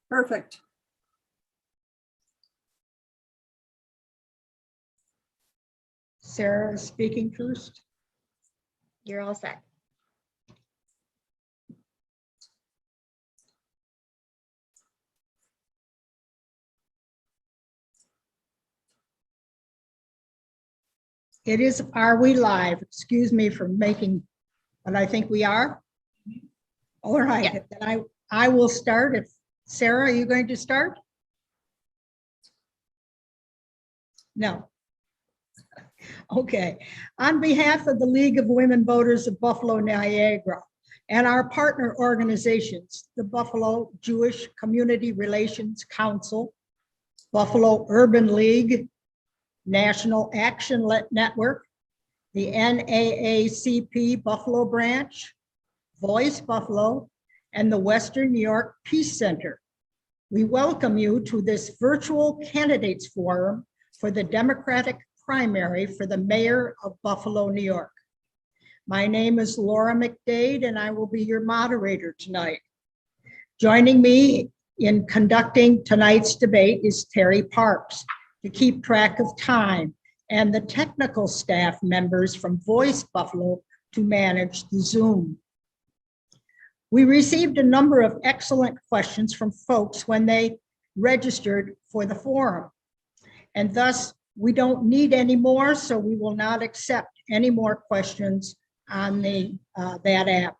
Perfect. Sarah is speaking first. You're all set. It is, are we live? Excuse me for making, but I think we are. All right, Yeah. then I will start. If Sarah, are you going to start? No. Okay. On behalf of the League of Women Voters of Buffalo, Niagara, and our partner organizations, the Buffalo Jewish Community Relations Council, Buffalo Urban League, National Action Network, the NAACP Buffalo Branch, Voice Buffalo, and the Western New York Peace Center. We welcome you to this virtual candidates forum for the Democratic primary for the mayor of Buffalo, New York. My name is Laura McDade, and I will be your moderator tonight. Joining me in conducting tonight's debate is Terry Parks to keep track of time, and the technical staff members from Voice Buffalo to manage the Zoom. We received a number of excellent questions from folks when they registered for the forum, and thus we don't need any more, so we will not accept any more questions on that app.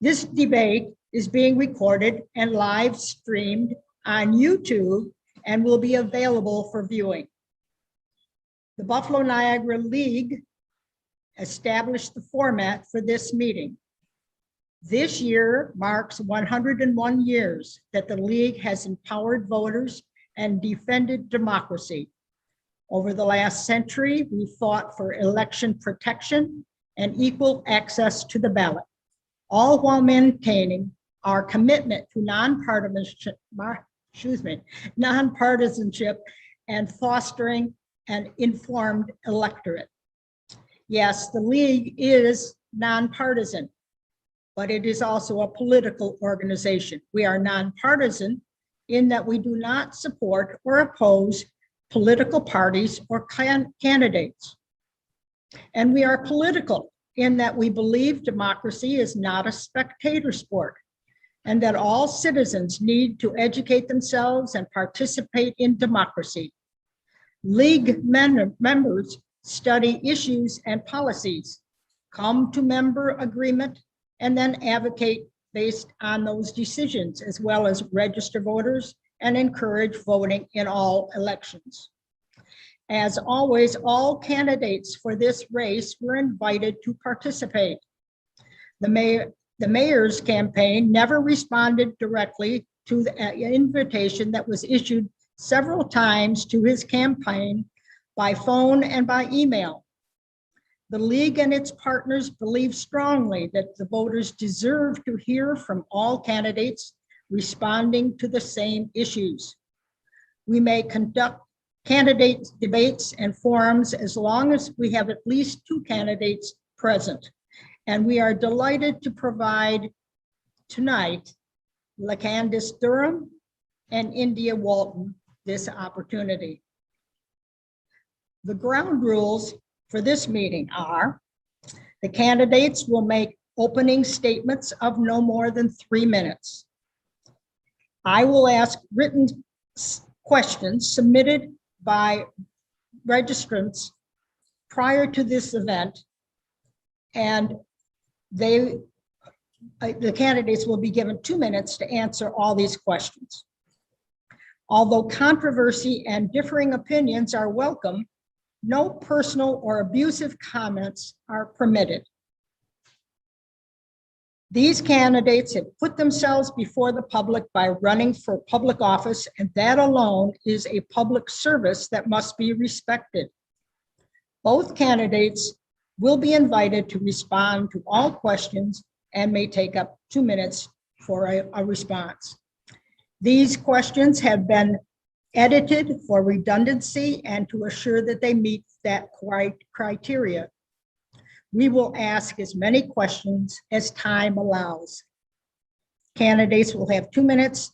This debate is being recorded and live streamed on YouTube and will be available for viewing. The Buffalo Niagara League established the format for this meeting. This year marks 101 years that the League has empowered voters and defended democracy. Over the last century, we fought for election protection and equal access to the ballot, all while maintaining our commitment to nonpartisanship and fostering an informed electorate. Yes, the League is nonpartisan, but it is also a political organization. We are nonpartisan in that we do not support or oppose political parties or candidates. And we are political in that we believe democracy is not a spectator sport, and that all citizens need to educate themselves and participate in democracy. League members study issues and policies, come to member agreement, and then advocate based on those decisions, as well as register voters and encourage voting in all elections. As always, all candidates for this race were invited to participate. The mayor's campaign never responded directly to the invitation that was issued several times to his campaign by phone and by email. The League and its partners believe strongly that the voters deserve to hear from all candidates responding to the same issues. We may conduct candidate debates and forums as long as we have at least 2 candidates present. And we are delighted to provide tonight LaCandice Durham and India Walton this opportunity. The ground rules for this meeting are: the candidates will make opening statements of no more than 3 minutes. I will ask written questions submitted by registrants prior to this event, and the candidates will be given 2 minutes to answer all these questions. Although controversy and differing opinions are welcome, no personal or abusive comments are permitted. These candidates have put themselves before the public by running for public office, and that alone is a public service that must be respected. Both candidates will be invited to respond to all questions and may take up 2 minutes for a response. These questions have been edited for redundancy and to assure that they meet that criteria. We will ask as many questions as time allows. Candidates will have 2 minutes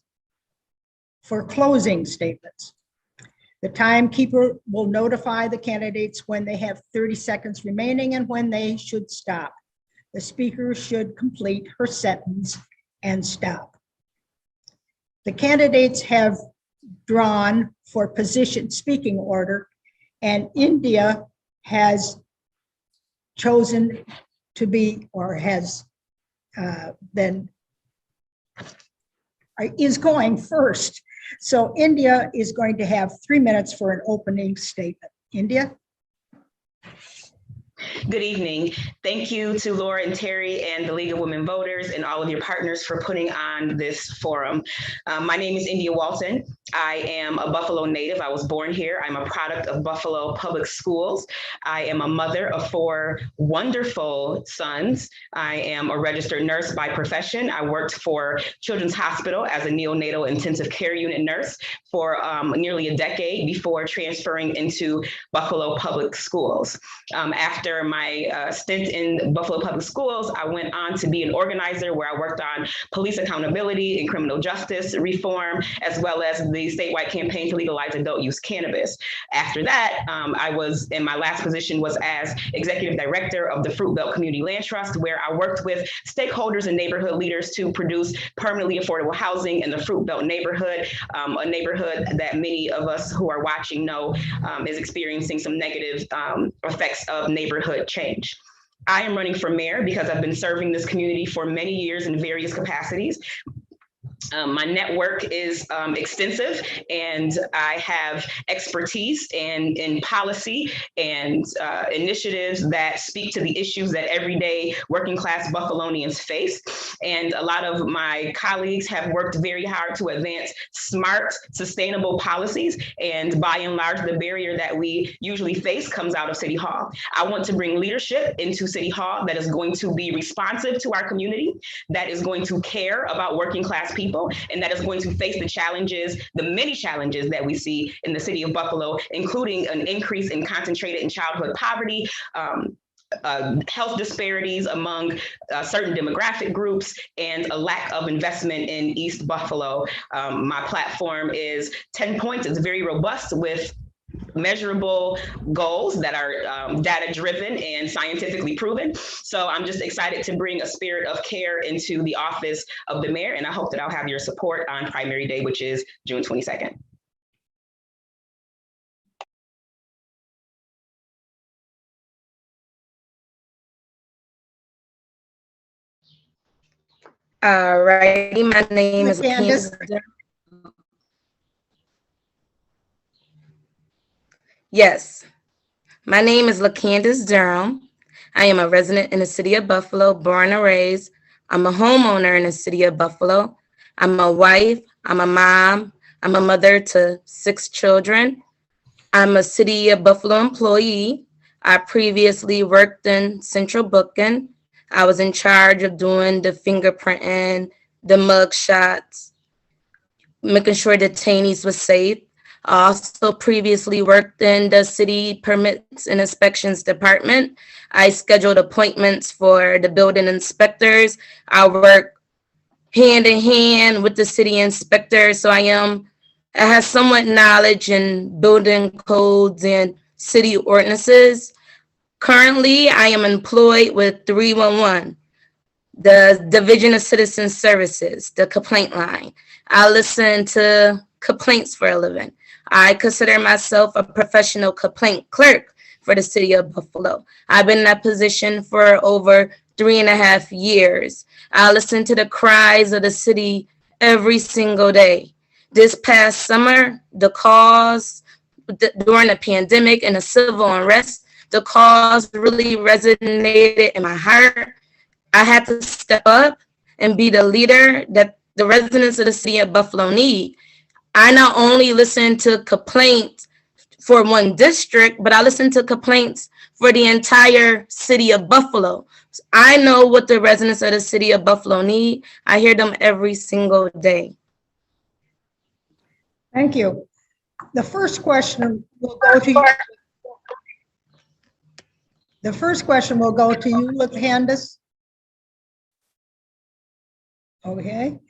for closing statements. The timekeeper will notify the candidates when they have 30 seconds remaining and when they should stop. The speaker should complete her sentence and stop. The candidates have drawn for position speaking order, and India has chosen to be, or has is going first. So India is going to have 3 minutes for an opening statement. India? Good evening. Thank you to Laura and Terry and the League of Women Voters and all of your partners for putting on this forum. My name is India Walton. I am a Buffalo native. I was born here. I'm a product of Buffalo Public Schools. I am a mother of 4 wonderful sons. I am a registered nurse by profession. I worked for Children's Hospital as a neonatal intensive care unit nurse for nearly a decade before transferring into Buffalo Public Schools. After my stint in Buffalo Public Schools, I went on to be an organizer where I worked on police accountability and criminal justice reform, as well as the statewide campaign to legalize adult use cannabis. After that, I was in my last position was as executive director of the Fruit Belt Community Land Trust, where I worked with stakeholders and neighborhood leaders to produce permanently affordable housing in the Fruit Belt neighborhood, a neighborhood that many of us who are watching know is experiencing some negative effects of neighborhood change. I am running for mayor because I've been serving this community for many years in various capacities. My network is extensive, and I have expertise in policy and initiatives that speak to the issues that everyday working class Buffalonians face. And a lot of my colleagues have worked very hard to advance smart, sustainable policies. And by and large, the barrier that we usually face comes out of City Hall. I want to bring leadership into City Hall that is going to be responsive to our community, that is going to care about working class people, and that is going to face the challenges, the many challenges that we see in the city of Buffalo, including an increase in concentrated and childhood poverty, health disparities among certain demographic groups, and a lack of investment in East Buffalo. My platform is 10 points. It's very robust with measurable goals that are data-driven and scientifically proven. So I'm just excited to bring a spirit of care into the office of the mayor, and I hope that I'll have your support on primary day, which is June 22nd. All righty, my name is Candace. Yes, my name is LaCandace Durham. I am a resident in the city of Buffalo, born and raised. I'm a homeowner in the city of Buffalo. I'm a wife, I'm a mom, I'm a mother to 6 children. I'm a city of Buffalo employee. I previously worked in central booking. I was in charge of doing the fingerprinting, the mug shots, making sure detainees were safe. I also previously worked in the city permits and inspections department. I scheduled appointments for the building inspectors. I work hand in hand with the city inspector. So I have somewhat knowledge in building codes and city ordinances. Currently, I am employed with 311, the Division of Citizen Services, the complaint line. I listen to complaints for a living. I consider myself a professional complaint clerk for the city of Buffalo. I've been in that position for over 3.5 years. I listen to the cries of the city every single day. This past summer, the cause during the pandemic and the civil unrest, the cause really resonated in my heart. I had to step up and be the leader that the residents of the city of Buffalo need. I not only listen to complaints for one district, but I listen to complaints for the entire city of Buffalo. I know what the residents of the city of Buffalo need. I hear them every single day. Thank you. The first question will go to you. The first question will go to you, LaCandace. Okay.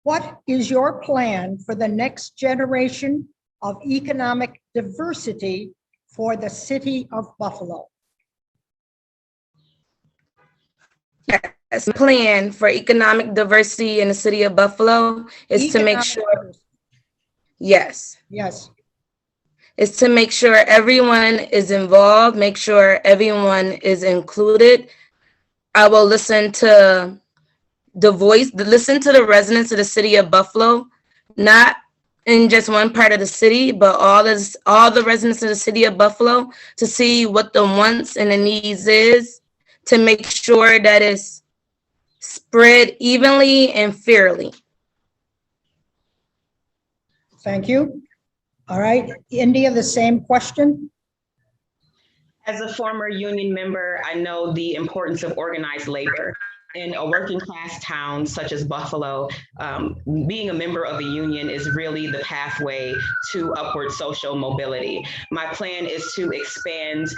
What is your plan for the next generation of economic diversity for the city of Buffalo? Yes, plan for economic diversity in the city of Buffalo is to make sure, yes, is to make sure everyone is involved, make sure everyone is included. I will listen to listen to the residents of the city of Buffalo, not in just one part of the city, but all the residents of the city of Buffalo, to see what the wants and the needs is, to make sure that it's spread evenly and fairly. Thank you. All right, India, the same question. As a former union member, I know the importance of organized labor. In a working class town such as Buffalo, being a member of a union is really the pathway to upward social mobility. My plan is to expand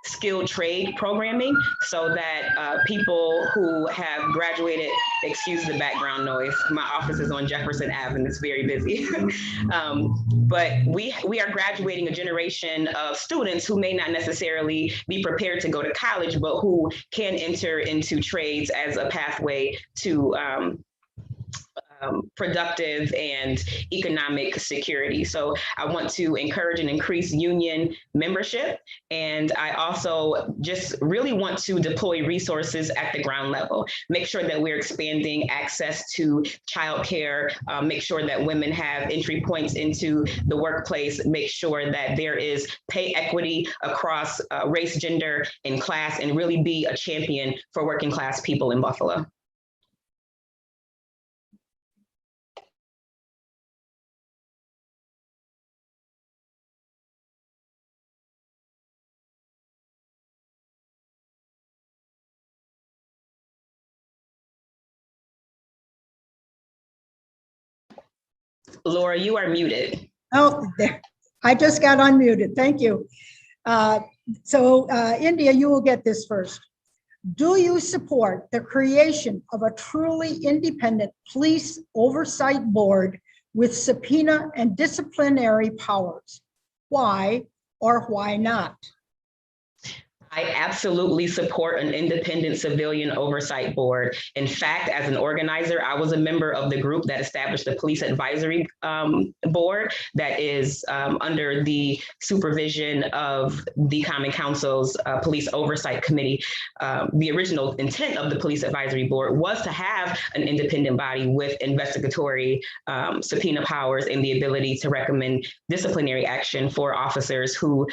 skilled trade programming so that people who have graduated, excuse the background noise, my office is on Jefferson Ave and it's very busy. But we are graduating a generation of students who may not necessarily be prepared to go to college, but who can enter into trades as a pathway to productive and economic security. So I want to encourage and increase union membership. And I also just really want to deploy resources at the ground level, make sure that we're expanding access to childcare, make sure that women have entry points into the workplace, make sure that there is pay equity across race, gender, and class, and really be a champion for working class people in Buffalo. Laura, you are muted. Oh, there. I just got unmuted. Thank you. India, you will get this first. Do you support the creation of a truly independent police oversight board with subpoena and disciplinary powers? Why or why not? I absolutely support an independent civilian oversight board. In fact, as an organizer, I was a member of the group that established the Police Advisory Board that is under the supervision of the Common Council's Police Oversight Committee. The original intent of the Police Advisory Board was to have an independent body with investigatory subpoena powers and the ability to recommend disciplinary action for officers who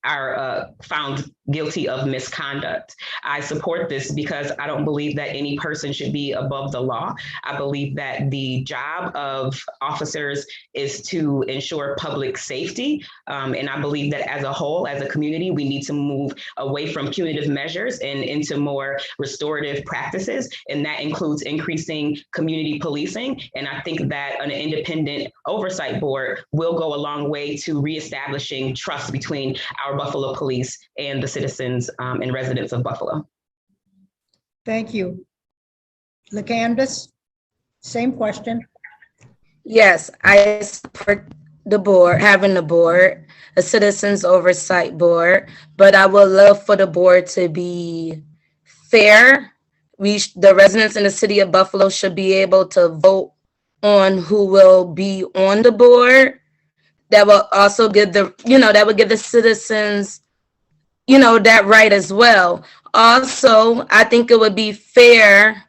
are found guilty of misconduct. I support this because I don't believe that any person should be above the law. I believe that the job of officers is to ensure public safety. And I believe that as a whole, as a community, we need to move away from punitive measures and into more restorative practices. And that includes increasing community policing. And I think that an independent oversight board will go a long way to reestablishing trust between our Buffalo police and the citizens and residents of Buffalo. Thank you. LaCandace, same question. Yes, I support the board, having the board, a citizens oversight board, but I would love for the board to be fair. The residents in the city of Buffalo should be able to vote on who will be on the board. That will also give that would give the citizens that right as well. Also, I think it would be fair.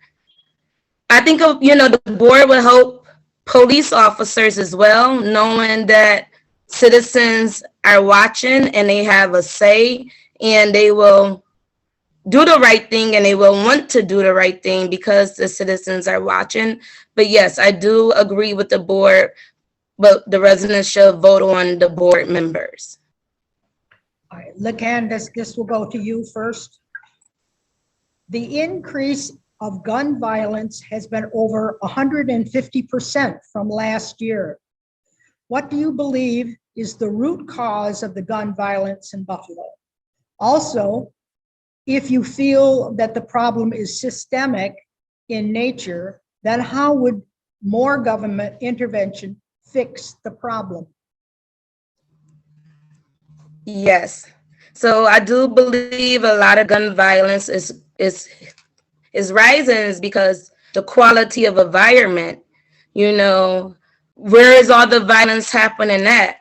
I think, the board would help police officers as well, knowing that citizens are watching and they have a say and they will do the right thing and they will want to do the right thing because the citizens are watching. But yes, I do agree with the board, but the residents should vote on the board members. All right, LaCandace, this will go to you first. The increase of gun violence has been over 150% from last year. What do you believe is the root cause of the gun violence in Buffalo? Also, if you feel that the problem is systemic, in nature, then how would more government intervention fix the problem? Yes. So I do believe a lot of gun violence is rising is because the quality of environment, where is all the violence happening at?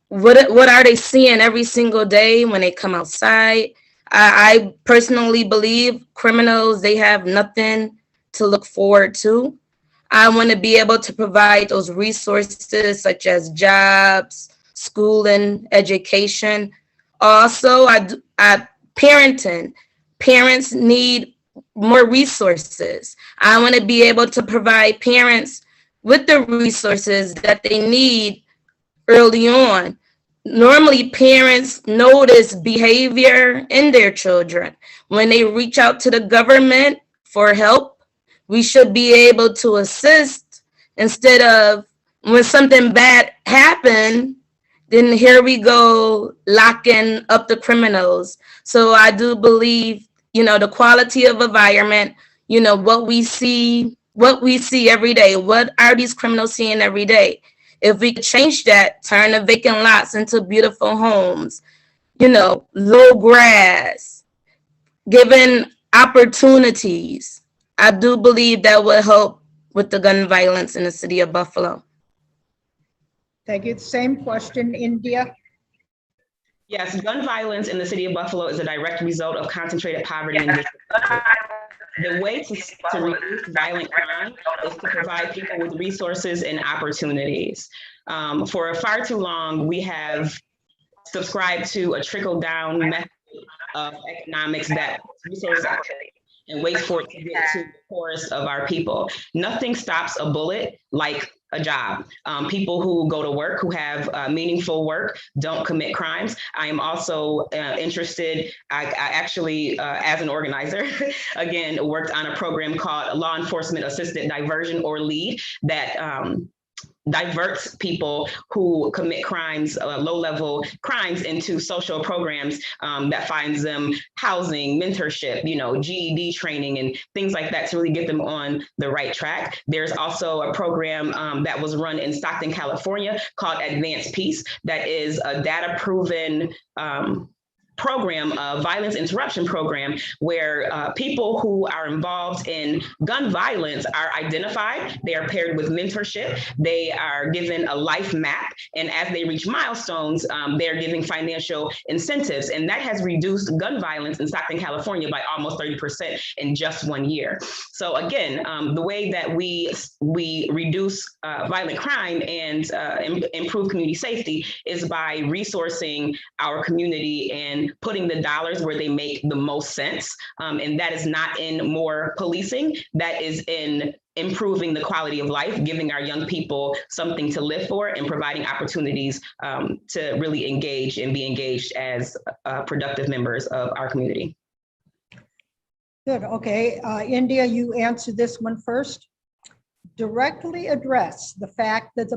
What are they seeing every single day when they come outside? I personally believe criminals, they have nothing to look forward to. I want to be able to provide those resources such as jobs, schooling, education. Also, parenting. Parents need more resources. I want to be able to provide parents with the resources that they need early on. Normally, parents notice behavior in their children. When they reach out to the government for help, we should be able to assist instead of when something bad happened, then here we go locking up the criminals. So I do believe, the quality of environment, what we see every day. What are these criminals seeing every day? If we could change that, turn the vacant lots into beautiful homes, low grass, given opportunities, I do believe that would help with the gun violence in the city of Buffalo. Thank you. Same question, India. Yes, gun violence in the city of Buffalo is a direct result of concentrated poverty and disability. The way to reduce violent crime is to provide people with resources and opportunities. For far too long, we have subscribed to a trickle-down method of economics that resources and waits for it to get to the poorest of our people. Nothing stops a bullet like a job. People who go to work, who have meaningful work, don't commit crimes. I am also interested, I actually, as an organizer, again, worked on a program called Law Enforcement Assisted Diversion, or LEAD, that diverts people who commit crimes, low-level crimes, into social programs that finds them housing, mentorship, GED training, and things like that to really get them on the right track. There's also a program that was run in Stockton, California called Advance Peace, that is a data-proven program, a violence interruption program, where people who are involved in gun violence are identified, they are paired with mentorship, they are given a life map, and as they reach milestones, they're given financial incentives, and that has reduced gun violence in Stockton, California by almost 30% in just 1 year. So again, the way that we reduce violent crime and improve community safety is by resourcing our community and putting the dollars where they make the most sense. And that is not in more policing, that is in improving the quality of life, giving our young people something to live for, and providing opportunities to really engage and be engaged as productive members of our community. Good. Okay. India, you answer this one first. Directly address the fact that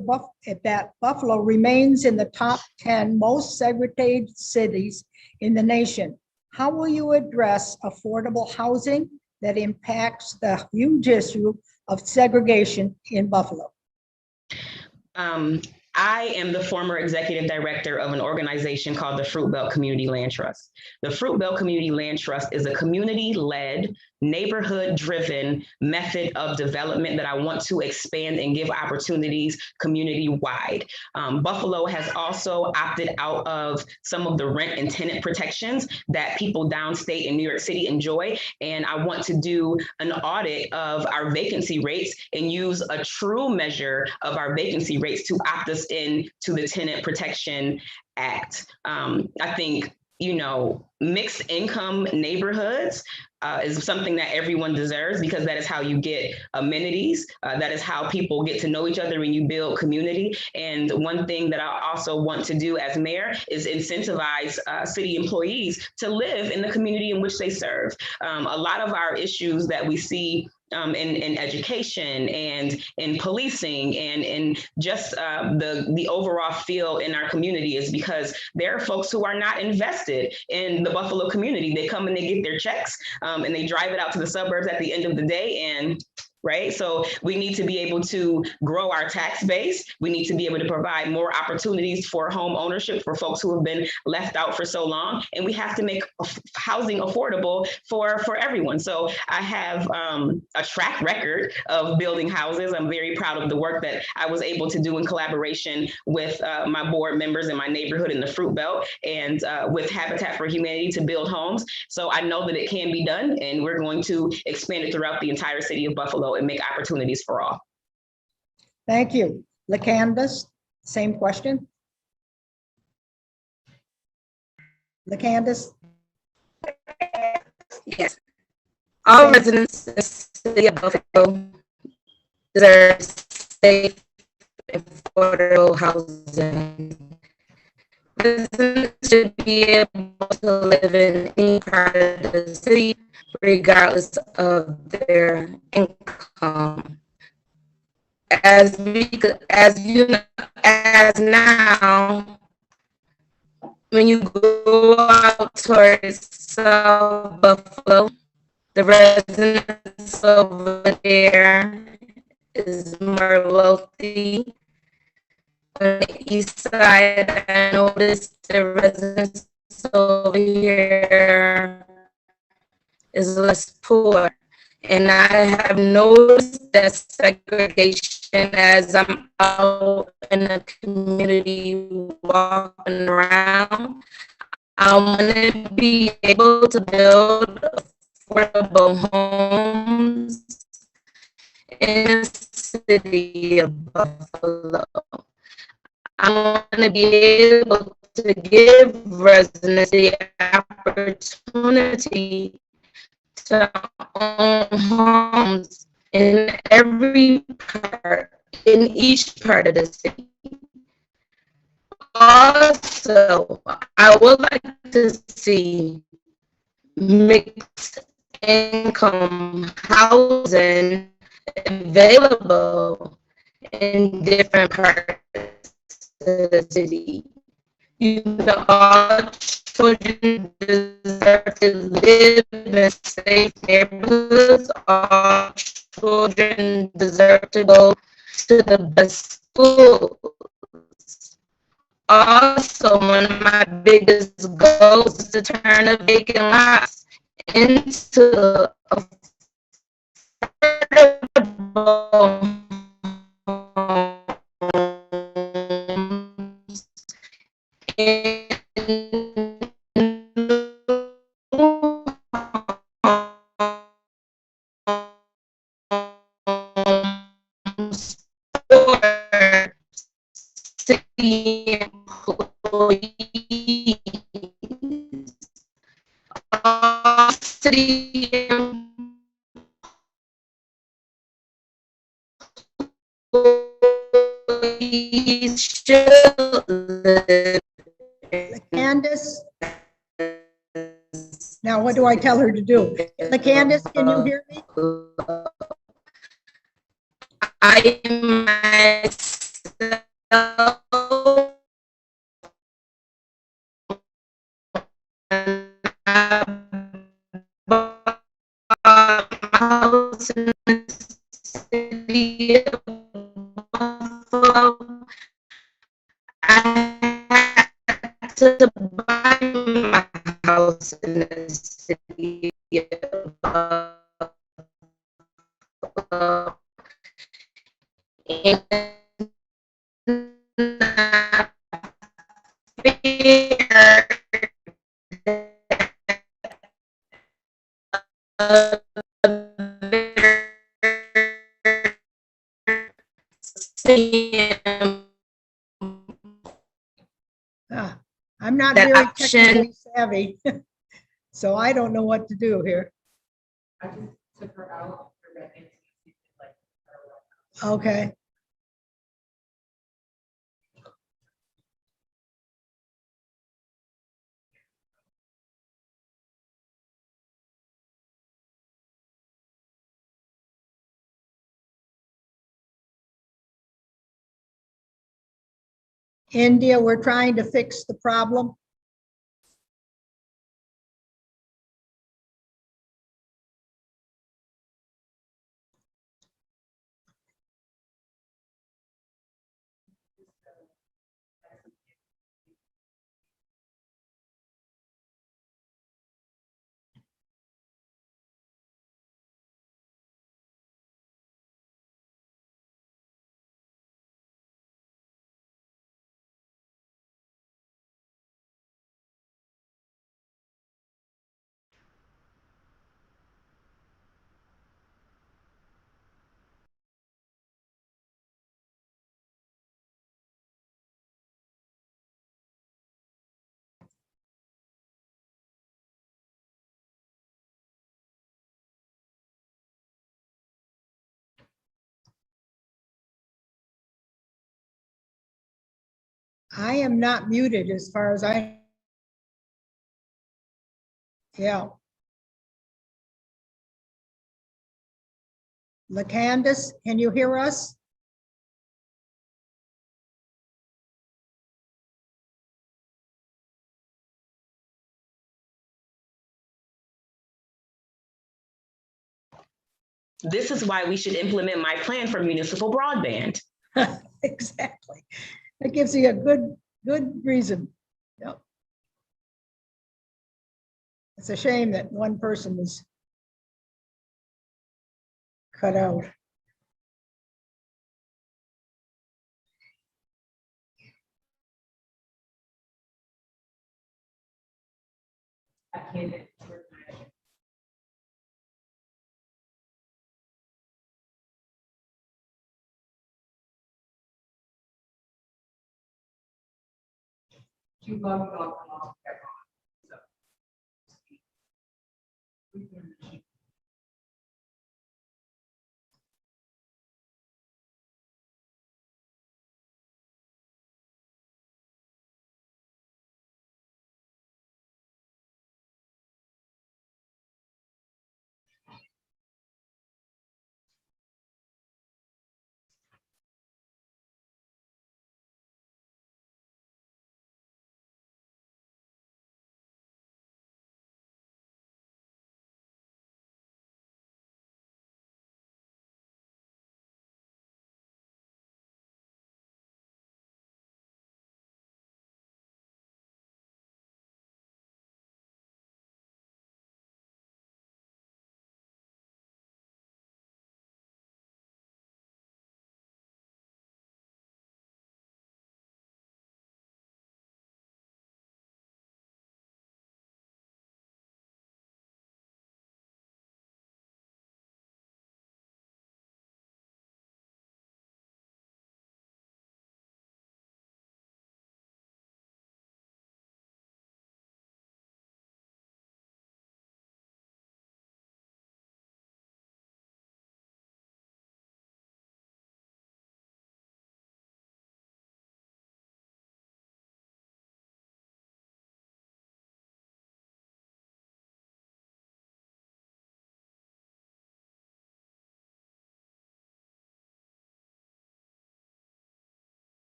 that Buffalo remains in the top 10 most segregated cities in the nation. How will you address affordable housing that impacts the huge issue of segregation in Buffalo? I am the former executive director of an organization called the Fruit Belt Community Land Trust. The Fruit Belt Community Land Trust is a community-led, neighborhood-driven method of development that I want to expand and give opportunities community-wide. Buffalo has also opted out of some of the rent and tenant protections that people downstate in New York City enjoy, and I want to do an audit of our vacancy rates and use a true measure of our vacancy rates to opt us into the Tenant Protection Act. I think, mixed income neighborhoods is something that everyone deserves, because that is how you get amenities. That is how people get to know each other when you build community. And one thing that I also want to do as mayor is incentivize city employees to live in the community in which they serve. A lot of our issues that we see in education and in policing and in just the overall feel in our community is because there are folks who are not invested in the Buffalo community. They come and they get their checks and they drive it out to the suburbs at the end of the day, and right? So we need to be able to grow our tax base. We need to be able to provide more opportunities for home ownership for folks who have been left out for so long. And we have to make housing affordable for everyone. So I have a track record of building houses. I'm very proud of the work that I was able to do in collaboration with my board members in my neighborhood in the Fruit Belt and with Habitat for Humanity to build homes. So I know that it can be done, and we're going to expand it throughout the entire city of Buffalo and make opportunities for all. Thank you. LaCanvas, same question. LaCanvas? Yes. All residents in the city of Buffalo deserve safe and affordable housing. Residents should be able to live in any part of the city, regardless of their income. As now, when you go out towards South Buffalo, the residents over there is more wealthy. On the east side, I noticed the residents over here is less poor. And I have noticed that segregation as I'm out in the community walking around. I want to be able to build affordable homes in the city of Buffalo. I want to be able to give residents the opportunity to own homes in each part of the city. Also, I would like to see mixed income housing available in different parts of the city. You know, all children deserve to live in safe neighborhoods. All children deserve to go to the best schools. Also, one of my biggest goals is to turn the vacant lots into affordable homes in homes for city employees. All city employees should live LaCanvas? Now, what do I tell her to do? LaCanvas, can you hear me? I myself bought my house in the city of Buffalo. I had to buy my house in the city of Buffalo. And I fear I'm not that very option. technically savvy, so I don't know what to do here. Okay. India, we're trying to fix the problem. I am not muted as far as I. Yeah. LaCandace, can you hear us? This is why we should implement my plan for municipal broadband. Exactly. That gives you a good reason. Yep. It's a shame that one person was cut out.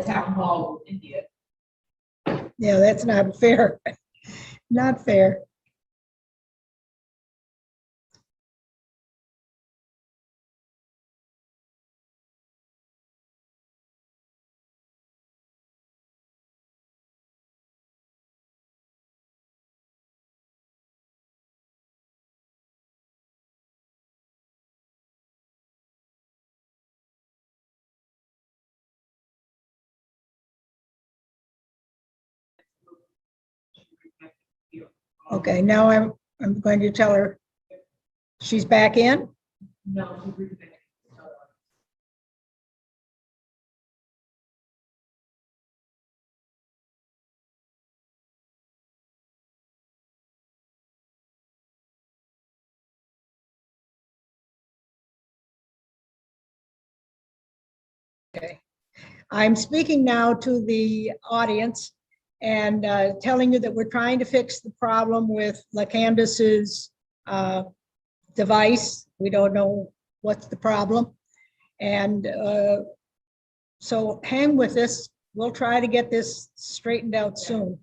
Town hall in India. Yeah, that's not fair. Not fair. Okay, now I'm going to tell her she's back in. Okay. I'm speaking now to the audience and telling you that we're trying to fix the problem with LaCandace's device. We don't know what's the problem. And so hang with us. We'll try to get this straightened out soon.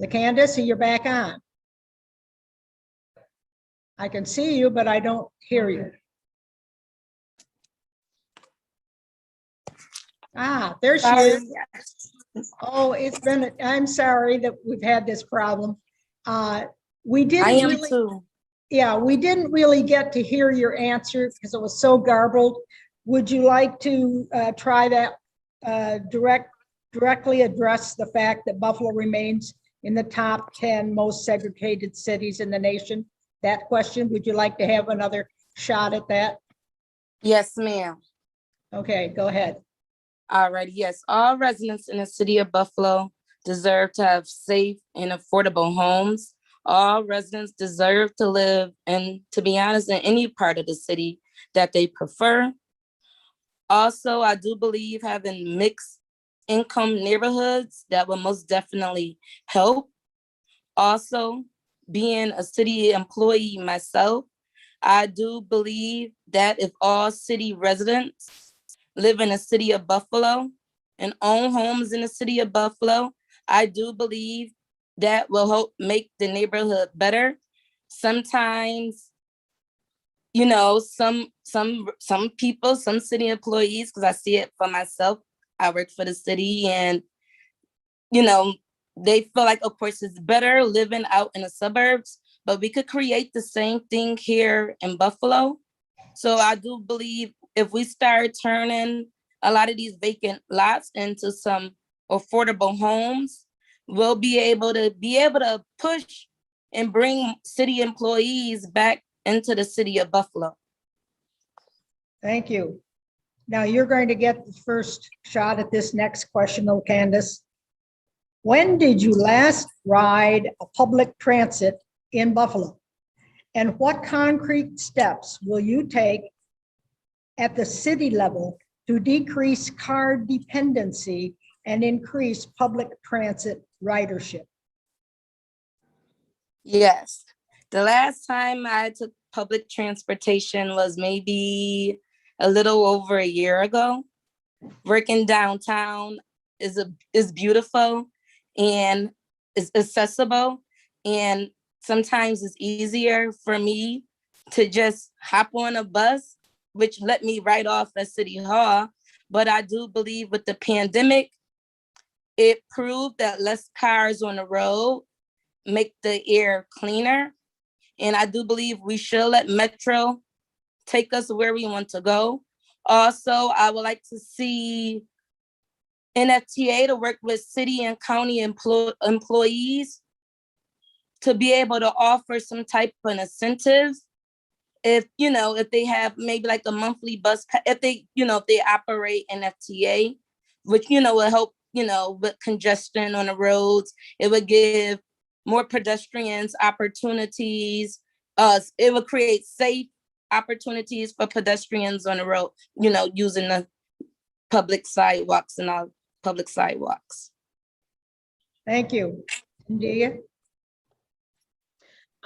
LaCandace, you're back on. I can see you, but I don't hear you. Ah, there she is. Oh, it's been, I'm sorry that we've had this problem. We didn't really, too. yeah, we didn't really get to hear your answer because it was so garbled. Would you like to try that, directly address the fact that Buffalo remains in the top 10 most segregated cities in the nation? That question, would you like to have another shot at that? Yes, ma'am. Okay, go ahead. All right, yes, all residents in the city of Buffalo deserve to have safe and affordable homes. All residents deserve to live, and to be honest, in any part of the city that they prefer. Also, I do believe having mixed income neighborhoods that will most definitely help. Also, being a city employee myself, I do believe that if all city residents live in the city of Buffalo and own homes in the city of Buffalo, I do believe that will help make the neighborhood better. Sometimes, you know, some people, some city employees, because I see it for myself, I work for the city, and you know, they feel like, of course, it's better living out in the suburbs, but we could create the same thing here in Buffalo. So I do believe if we start turning a lot of these vacant lots into some affordable homes, we'll be able to push and bring city employees back into the city of Buffalo. Thank you. Now you're going to get the first shot at this next question, though, Candace. When did you last ride a public transit in Buffalo? And what concrete steps will you take at the city level to decrease car dependency and increase public transit ridership? Yes. The last time I took public transportation was maybe a little over a year ago. Working downtown is beautiful and is accessible, and sometimes it's easier for me to just hop on a bus, which let me right off at City Hall. But I do believe with the pandemic, it proved that less cars on the road make the air cleaner. And I do believe we should let Metro take us where we want to go. Also, I would like to see NFTA to work with city and county employees to be able to offer some type of an incentive. If they have maybe like a monthly bus, if they operate NFTA, which will help with congestion on the roads. It would give more pedestrians opportunities. It would create safe opportunities for pedestrians on the road, using the public sidewalks and all public sidewalks. Thank you. India?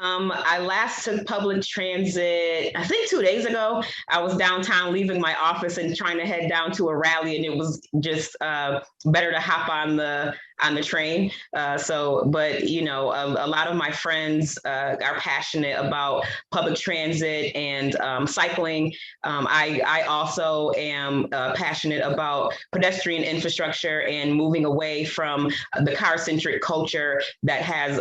I last took public transit, I think 2 days ago. I was downtown leaving my office and trying to head down to a rally, and it was just better to hop on the train. But a lot of my friends are passionate about public transit and cycling. I also am passionate about pedestrian infrastructure and moving away from the car-centric culture that has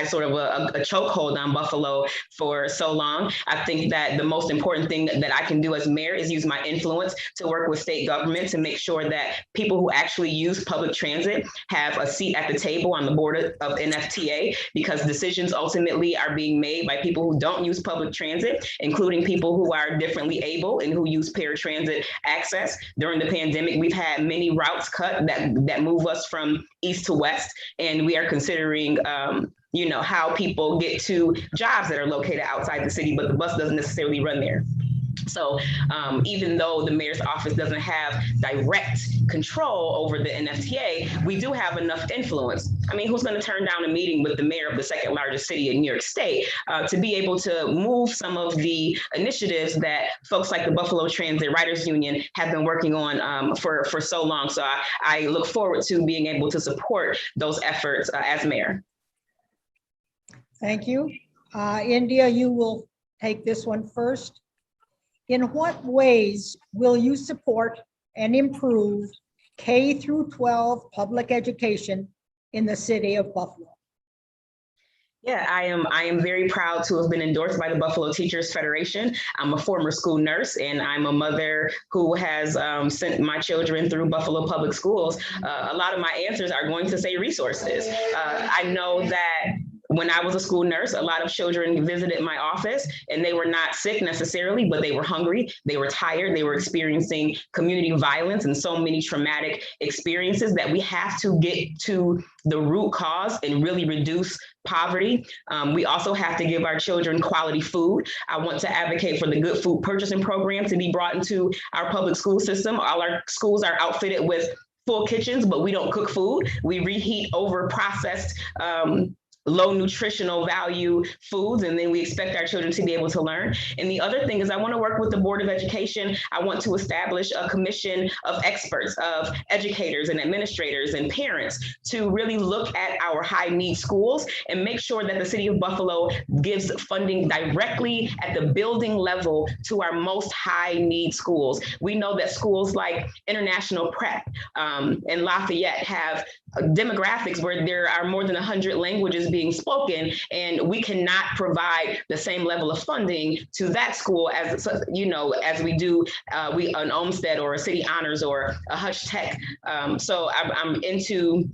sort of a chokehold on Buffalo for so long. I think that the most important thing that I can do as mayor is use my influence to work with state government to make sure that people who actually use public transit have a seat at the table on the board of NFTA, because decisions ultimately are being made by people who don't use public transit, including people who are differently able and who use paratransit access. During the pandemic, we've had many routes cut that move us from east to west, and we are considering how people get to jobs that are located outside the city, but the bus doesn't necessarily run there. So even though the mayor's office doesn't have direct control over the NFTA, we do have enough influence. I mean, who's going to turn down a meeting with the mayor of the second largest city in New York State to be able to move some of the initiatives that folks like the Buffalo Transit Riders Union have been working on for so long. So I look forward to being able to support those efforts as mayor. Thank you. India, you will take this one first. In what ways will you support and improve K through 12 public education in the city of Buffalo? Yeah, I am very proud to have been endorsed by the Buffalo Teachers Federation. I'm a former school nurse, and I'm a mother who has sent my children through Buffalo Public Schools. A lot of my answers are going to say resources. I know that when I was a school nurse, a lot of children visited my office, and they were not sick necessarily, but they were hungry, they were tired, they were experiencing community violence and so many traumatic experiences that we have to get to the root cause and really reduce poverty. We also have to give our children quality food. I want to advocate for the good food purchasing program to be brought into our public school system. All our schools are outfitted with full kitchens, but we don't cook food. We reheat over processed low nutritional value foods, and then we expect our children to be able to learn. And the other thing is, I want to work with the Board of Education. I want to establish a commission of experts, of educators and administrators and parents to really look at our high need schools and make sure that the city of Buffalo gives funding directly at the building level to our most high need schools. We know that schools like International Prep and Lafayette have demographics where there are more than 100 languages being spoken, and we cannot provide the same level of funding to that school as as we do an Olmsted or a City Honors or a Hutch Tech. So I'm interested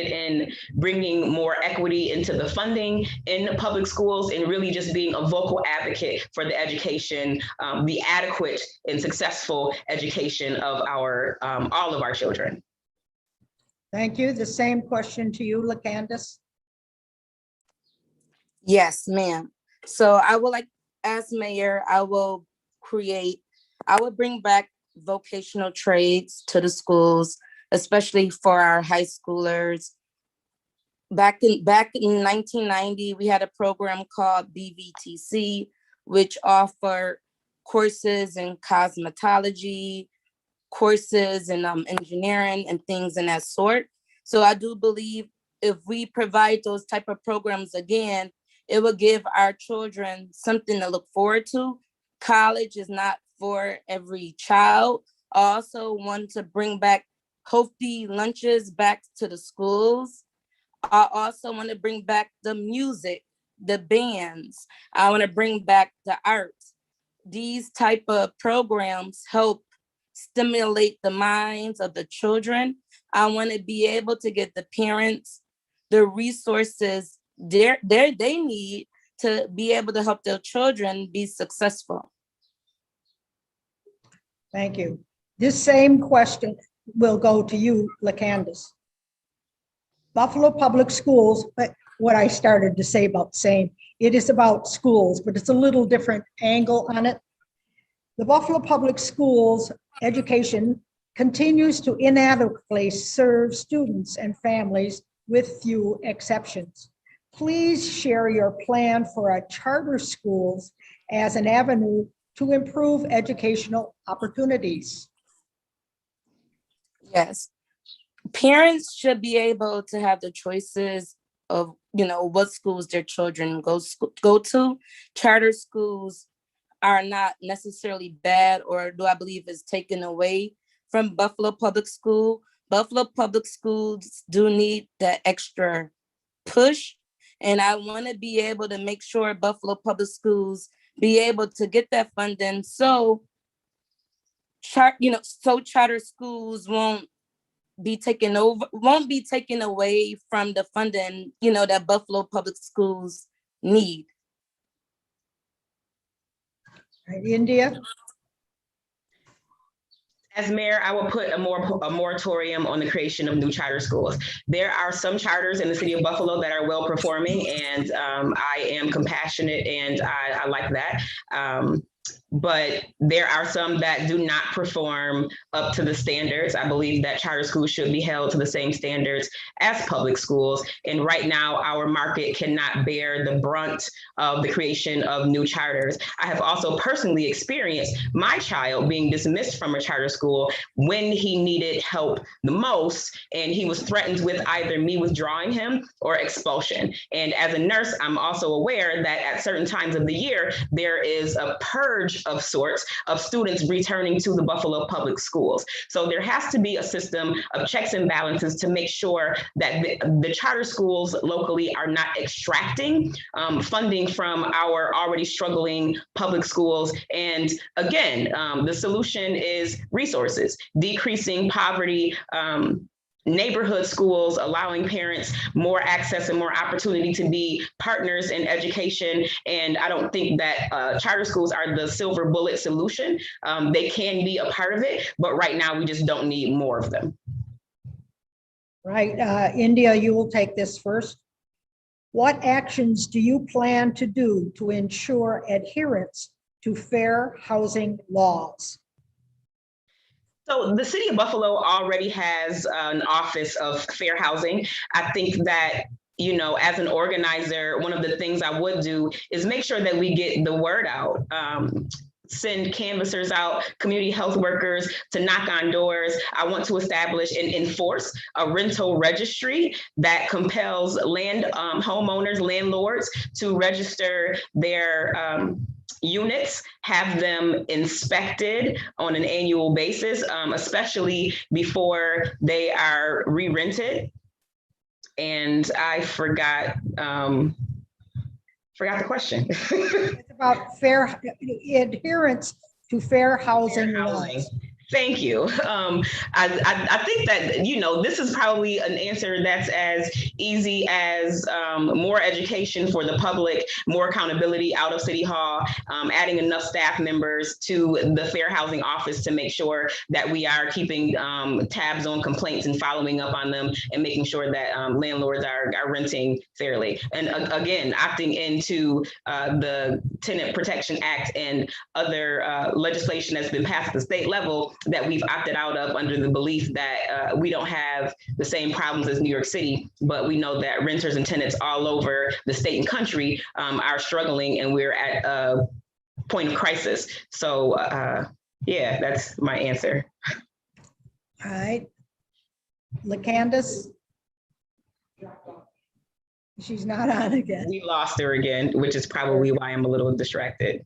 in bringing more equity into the funding in the public schools and really just being a vocal advocate for the education, the adequate and successful education of our all of our children. Thank you. The same question to you, LaCandace. Yes, ma'am. So I would like, as mayor, I will bring back vocational trades to the schools, especially for our high schoolers. Back in 1990, we had a program called BVTC, which offered courses in cosmetology, courses in engineering and things in that sort. So I do believe if we provide those type of programs again, it will give our children something to look forward to. College is not for every child. I also want to bring back healthy lunches back to the schools. I also want to bring back the music, the bands. I want to bring back the arts. These type of programs help stimulate the minds of the children. I want to be able to get the parents the resources they need to be able to help their children be successful. Thank you. This same question will go to you, LaCandace. Buffalo Public Schools, but what I started to say about saying, it is about schools, but it's a little different angle on it. The Buffalo Public Schools education continues to inadequately serve students and families with few exceptions. Please share your plan for our charter schools as an avenue to improve educational opportunities. Yes, parents should be able to have the choices of what schools their children go to. Charter schools are not necessarily bad, or do I believe is taken away from Buffalo Public School. Buffalo Public Schools do need that extra push, and I want to be able to make sure Buffalo Public Schools be able to get that funding so charter schools won't be taken over, won't be taken away from the funding, that Buffalo Public Schools need. Right, India? As mayor, I will put a moratorium on the creation of new charter schools. There are some charters in the city of Buffalo that are well performing, and I am compassionate, and I like that. But there are some that do not perform up to the standards. I believe that charter schools should be held to the same standards as public schools. And right now, our market cannot bear the brunt of the creation of new charters. I have also personally experienced my child being dismissed from a charter school when he needed help the most, and he was threatened with either me withdrawing him or expulsion. And as a nurse, I'm also aware that at certain times of the year, there is a purge of sorts of students returning to the Buffalo public schools. So there has to be a system of checks and balances to make sure that the charter schools locally are not extracting funding from our already struggling public schools. And again, the solution is resources, decreasing poverty, neighborhood schools, allowing parents more access and more opportunity to be partners in education. And I don't think that charter schools are the silver bullet solution. They can be a part of it, but right now we just don't need more of them. Right, India, you will take this first. What actions do you plan to do to ensure adherence to fair housing laws? So the city of Buffalo already has an office of fair housing. I think that, as an organizer, one of the things I would do is make sure that we get the word out. Send canvassers out, community health workers to knock on doors. I want to establish and enforce a rental registry that compels homeowners, landlords to register their units, have them inspected on an annual basis, especially before they are re-rented. And I forgot the question. It's about fair adherence to fair housing laws. Thank you. I think that, this is probably an answer that's as easy as more education for the public, more accountability out of City Hall, adding enough staff members to the Fair Housing Office to make sure that we are keeping tabs on complaints and following up on them and making sure that landlords are renting fairly. And again, opting into the Tenant Protection Act and other legislation that's been passed at the state level that we've opted out of under the belief that we don't have the same problems as New York City, but we know that renters and tenants all over the state and country are struggling, and we're at a point of crisis. So yeah, that's my answer. All right. LaCandace? She's not on again. We lost her again, which is probably why I'm a little distracted.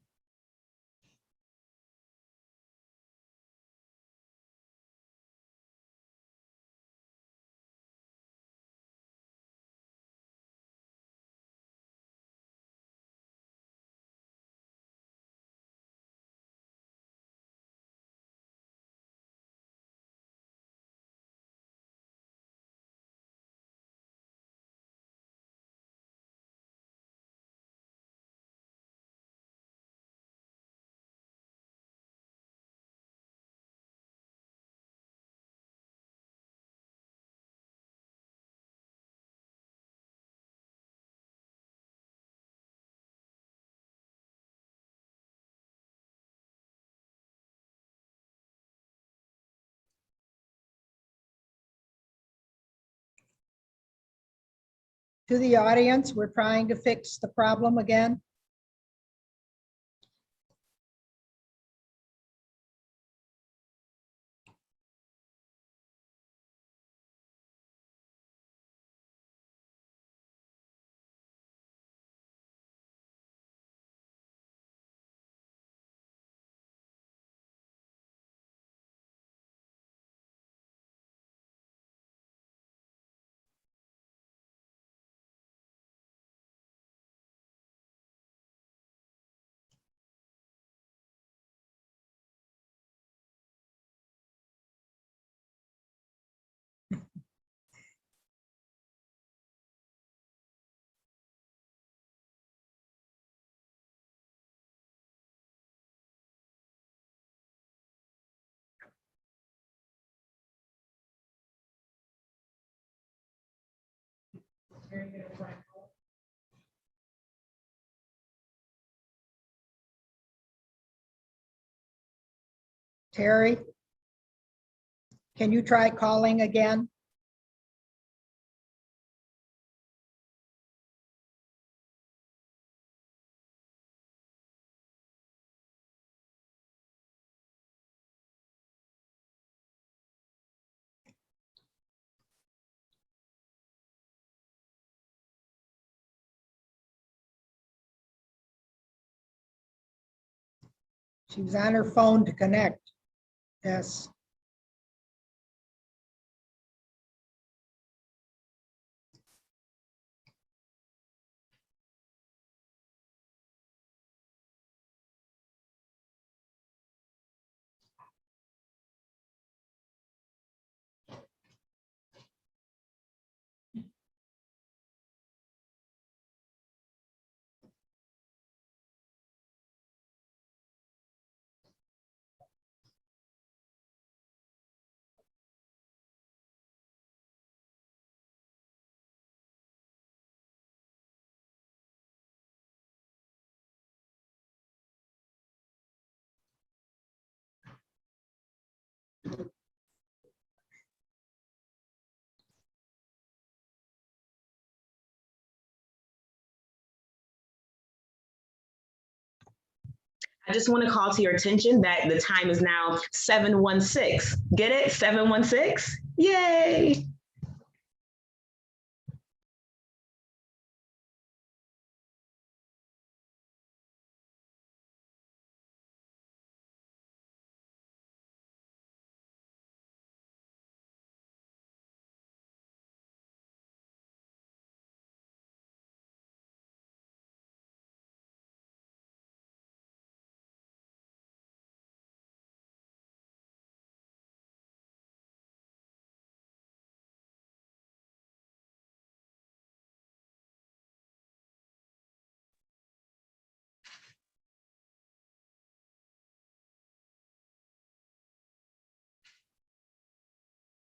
To the audience, we're trying to fix the problem again. Terry? Can you try calling again? She was on her phone to connect. Yes. I just want to call to your attention that the time is now 7:16. Get it? 7:16? Yay!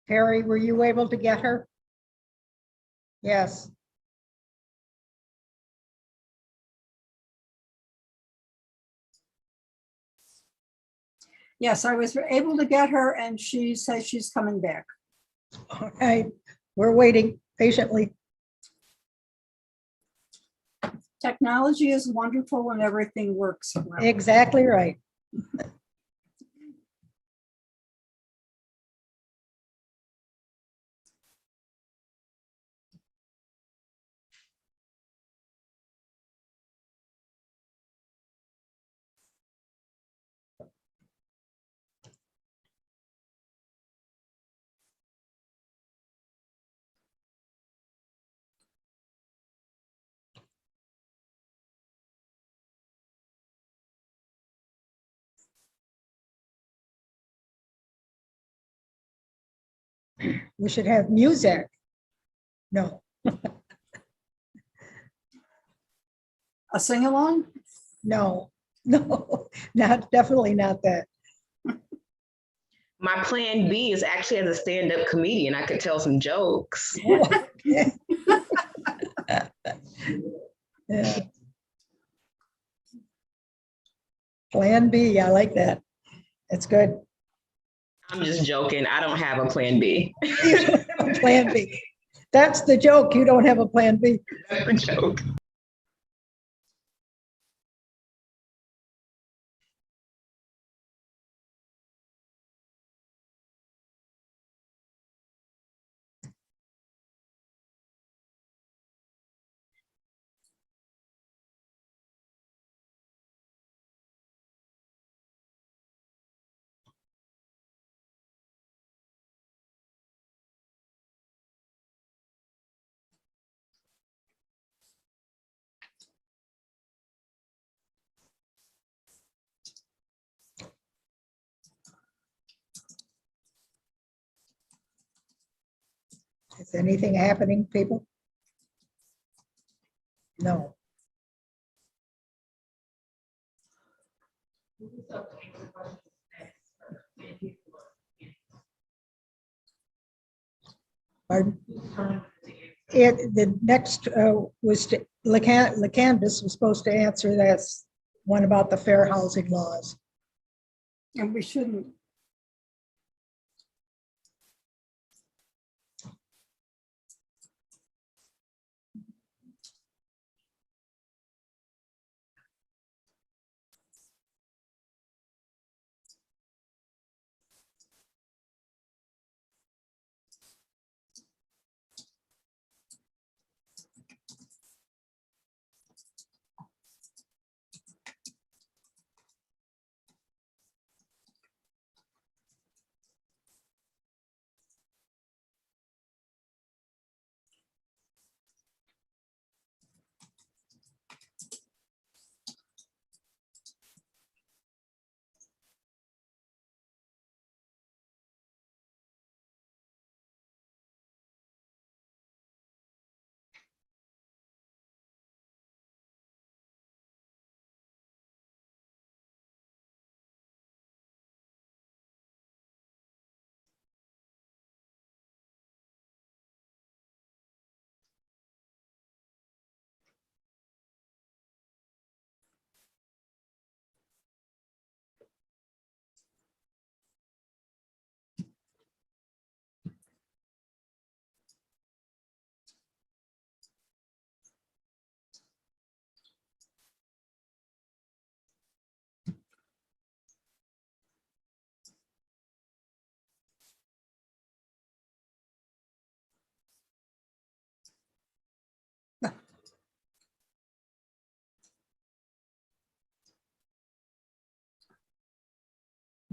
Terry, were you able to get her? Yes. Yes, I was able to get her and she says she's coming back. All right. We're waiting patiently. Technology is wonderful when everything works well. Exactly right. We should have music. No. A sing-along? No, no, definitely not that. My plan B is actually as a stand-up comedian, I could tell some jokes. Yeah. Yeah. Plan B, I like that. That's good. I'm just joking. I don't have a plan B. You don't have a plan B. That's the joke. You don't have a plan B. That's a joke. Is anything happening, people? No. Pardon? The next was to, LaCanvas was supposed to answer that one about the fair housing laws. And we shouldn't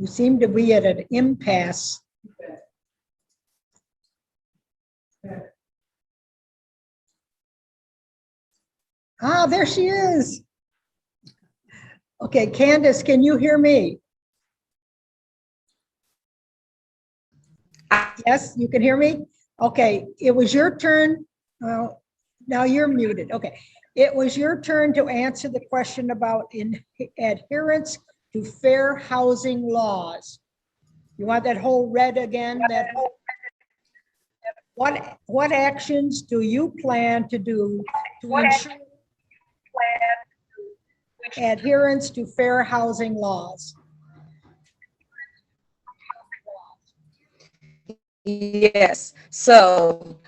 You seem to be at an impasse. Ah, there she is. Okay, Candace, can you hear me? Yes, you can hear me? Okay, it was your turn. Well, now you're muted. Okay. It was your turn to answer the question about adherence to fair housing laws. You want that whole read again? What actions do you plan to do to ensure adherence to fair housing laws? Yes. So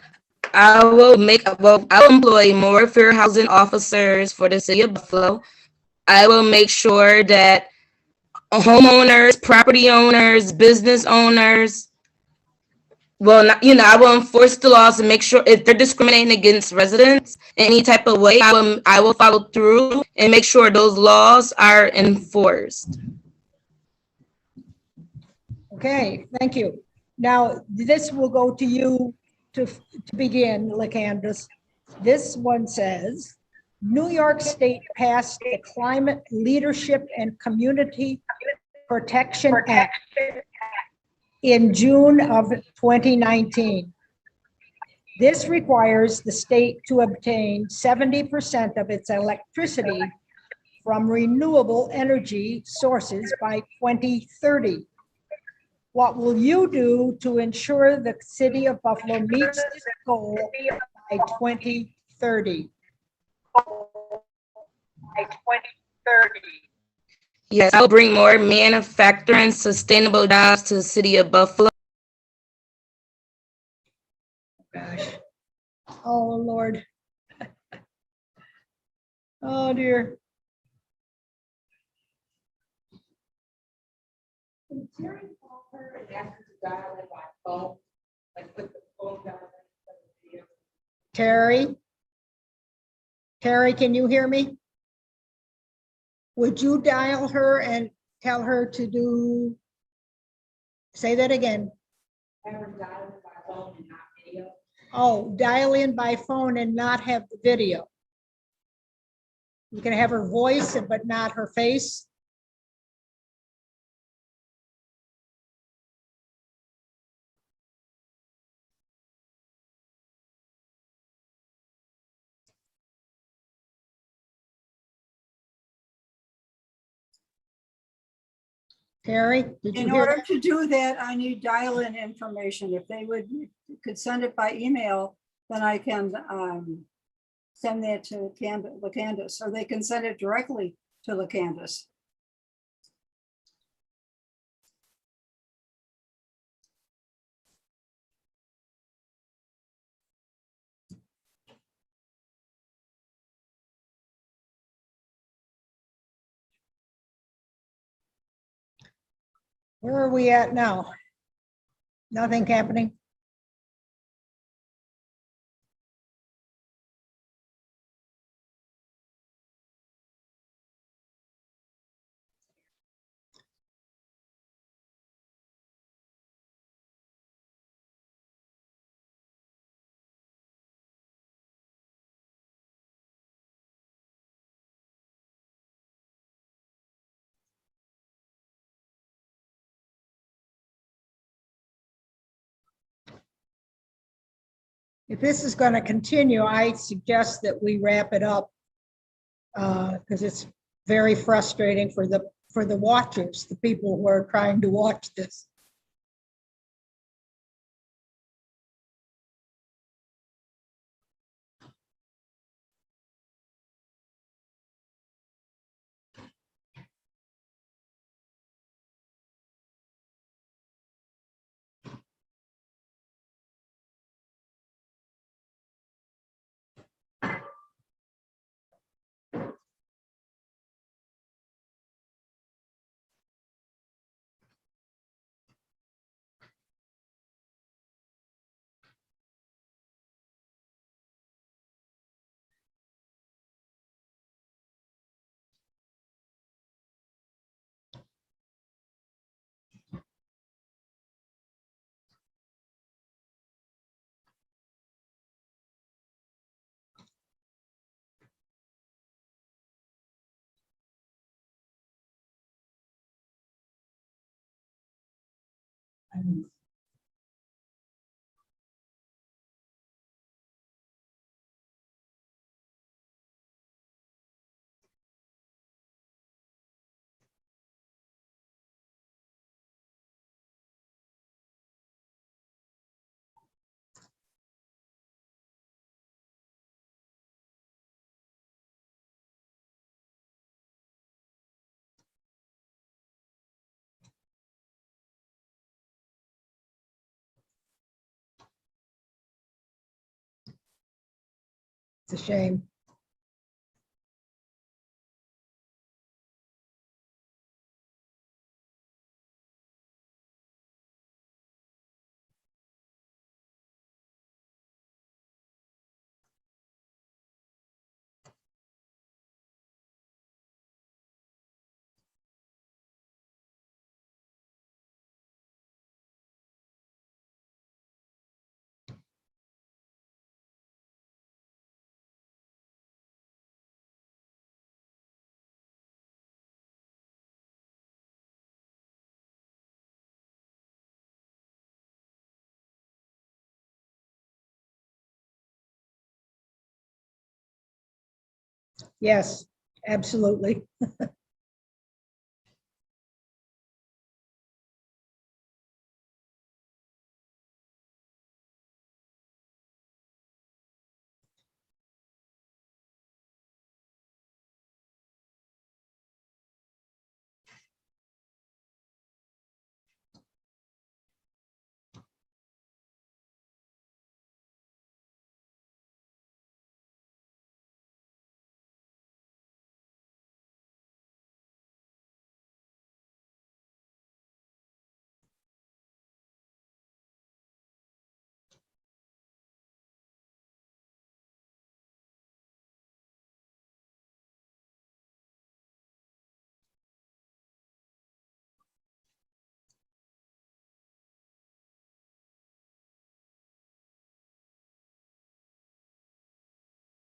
I will employ more fair housing officers for the city of Buffalo. I will make sure that homeowners, property owners, business owners, I will enforce the laws and make sure if they're discriminating against residents in any type of way, I will follow through and make sure those laws are enforced. Okay, thank you. Now, this will go to you to begin, LaCandace. This one says, New York State passed the Climate Leadership and Community Protection Act in June of 2019. This requires the state to obtain 70% of its electricity from renewable energy sources by 2030. What will you do to ensure the city of Buffalo meets this goal by 2030? Yes, I'll bring more manufacturing sustainable jobs to the city of Buffalo. Gosh. Oh, Lord. Oh, dear. Terry? Terry, can you hear me? Would you dial her and tell her to say that again? Oh, dial in by phone and not have the video. You can have her voice, but not her face. Terry, did you In hear order that? to do that, I need dial-in information. If they could send it by email, then I can send that to LaCandace, or they can send it directly to LaCandace. Where are we at now? Nothing happening? If this is going to continue, I suggest that we wrap it up because it's very frustrating for the watchers, the people who are trying to watch this. It's a shame. Yes, absolutely.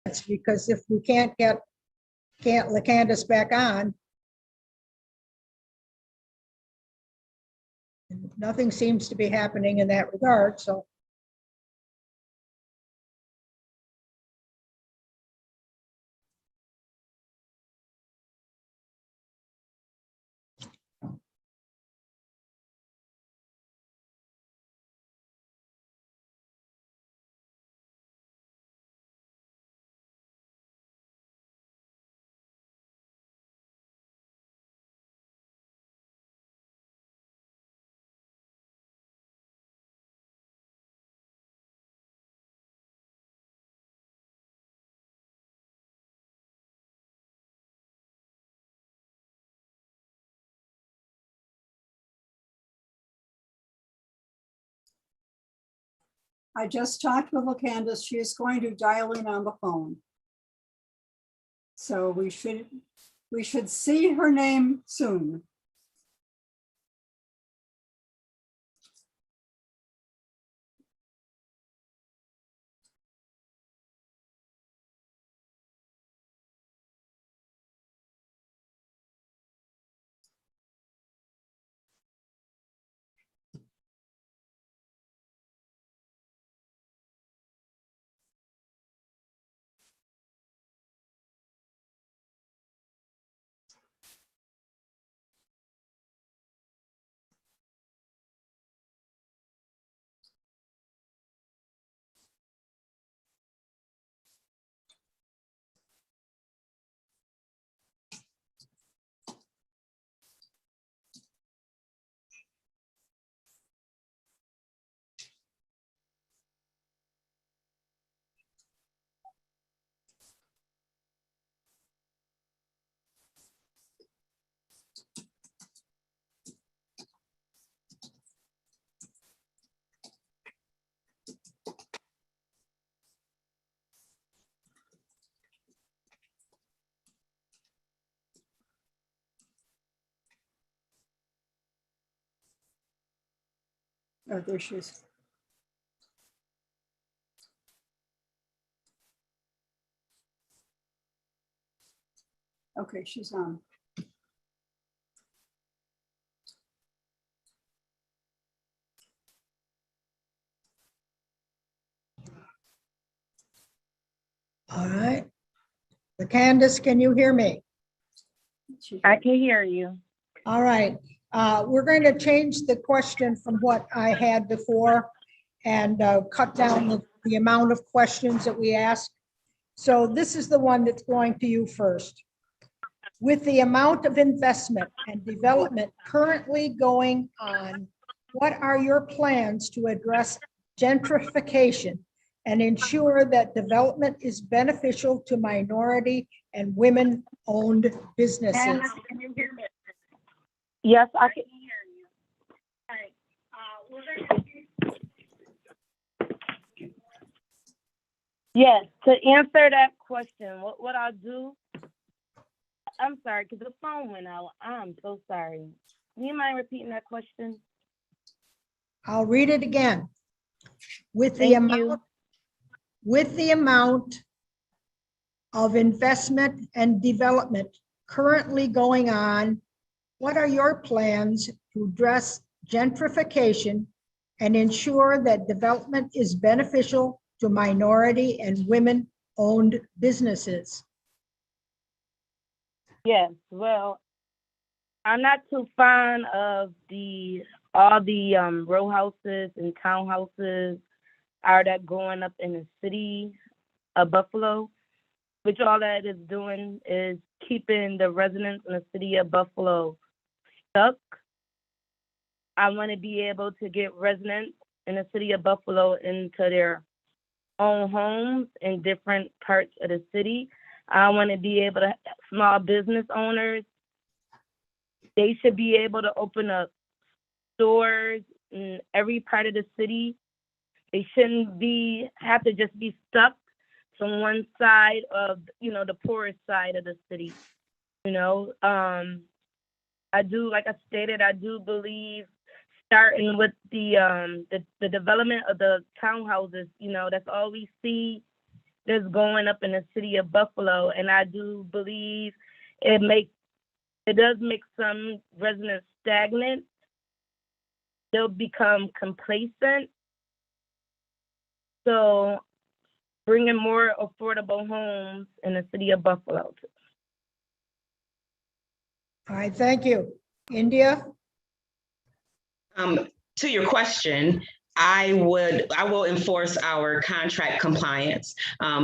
It's because if we can't get LaCandace back on, nothing seems to be happening in that regard, so. I just talked with LaCandace. She is going to dial in on the phone. So we should see her name soon. Oh, there she is. Okay, she's on. All right. Candace, can you hear me? I can hear you. All right. We're going to change the question from what I had before and cut down the amount of questions that we ask. So this is the one that's going to you first. With the amount of investment and development currently going on, what are your plans to address gentrification and ensure that development is beneficial to minority and women-owned businesses? Can you hear me? Yes, I can hear you. All right. Yes, to answer that question, what I'll do, I'm sorry, because the phone went out. I'm so sorry. Do you mind repeating that question? I'll read it again. With Thank you. the amount of investment and development currently going on, what are your plans to address gentrification and ensure that development is beneficial to minority and women-owned businesses? Yes, well, I'm not too fond of all the row houses and townhouses that going up in the city of Buffalo, which all that is doing is keeping the residents in the city of Buffalo stuck. I want to be able to get residents in the city of Buffalo into their own homes in different parts of the city. I want to be able to, small business owners, they should be able to open up stores in every part of the city. They shouldn't have to just be stuck from one side of, the poorest side of the city. I do, like I stated, I do believe starting with the development of the townhouses, that's all we see that's going up in the city of Buffalo. And I do believe it does make some residents stagnant. They'll become complacent. So bringing more affordable homes in the city of Buffalo. All right, thank you. India? To your question, I will enforce our contract compliance.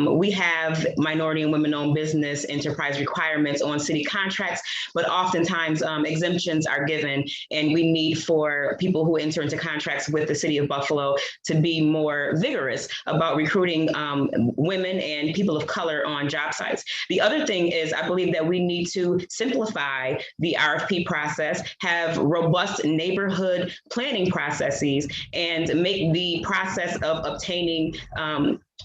We have minority and women-owned business enterprise requirements on city contracts, but oftentimes exemptions are given, and we need for people who enter into contracts with the city of Buffalo to be more vigorous about recruiting women and people of color on job sites. The other thing is, I believe that we need to simplify the RFP process, have robust neighborhood planning processes, and make the process of obtaining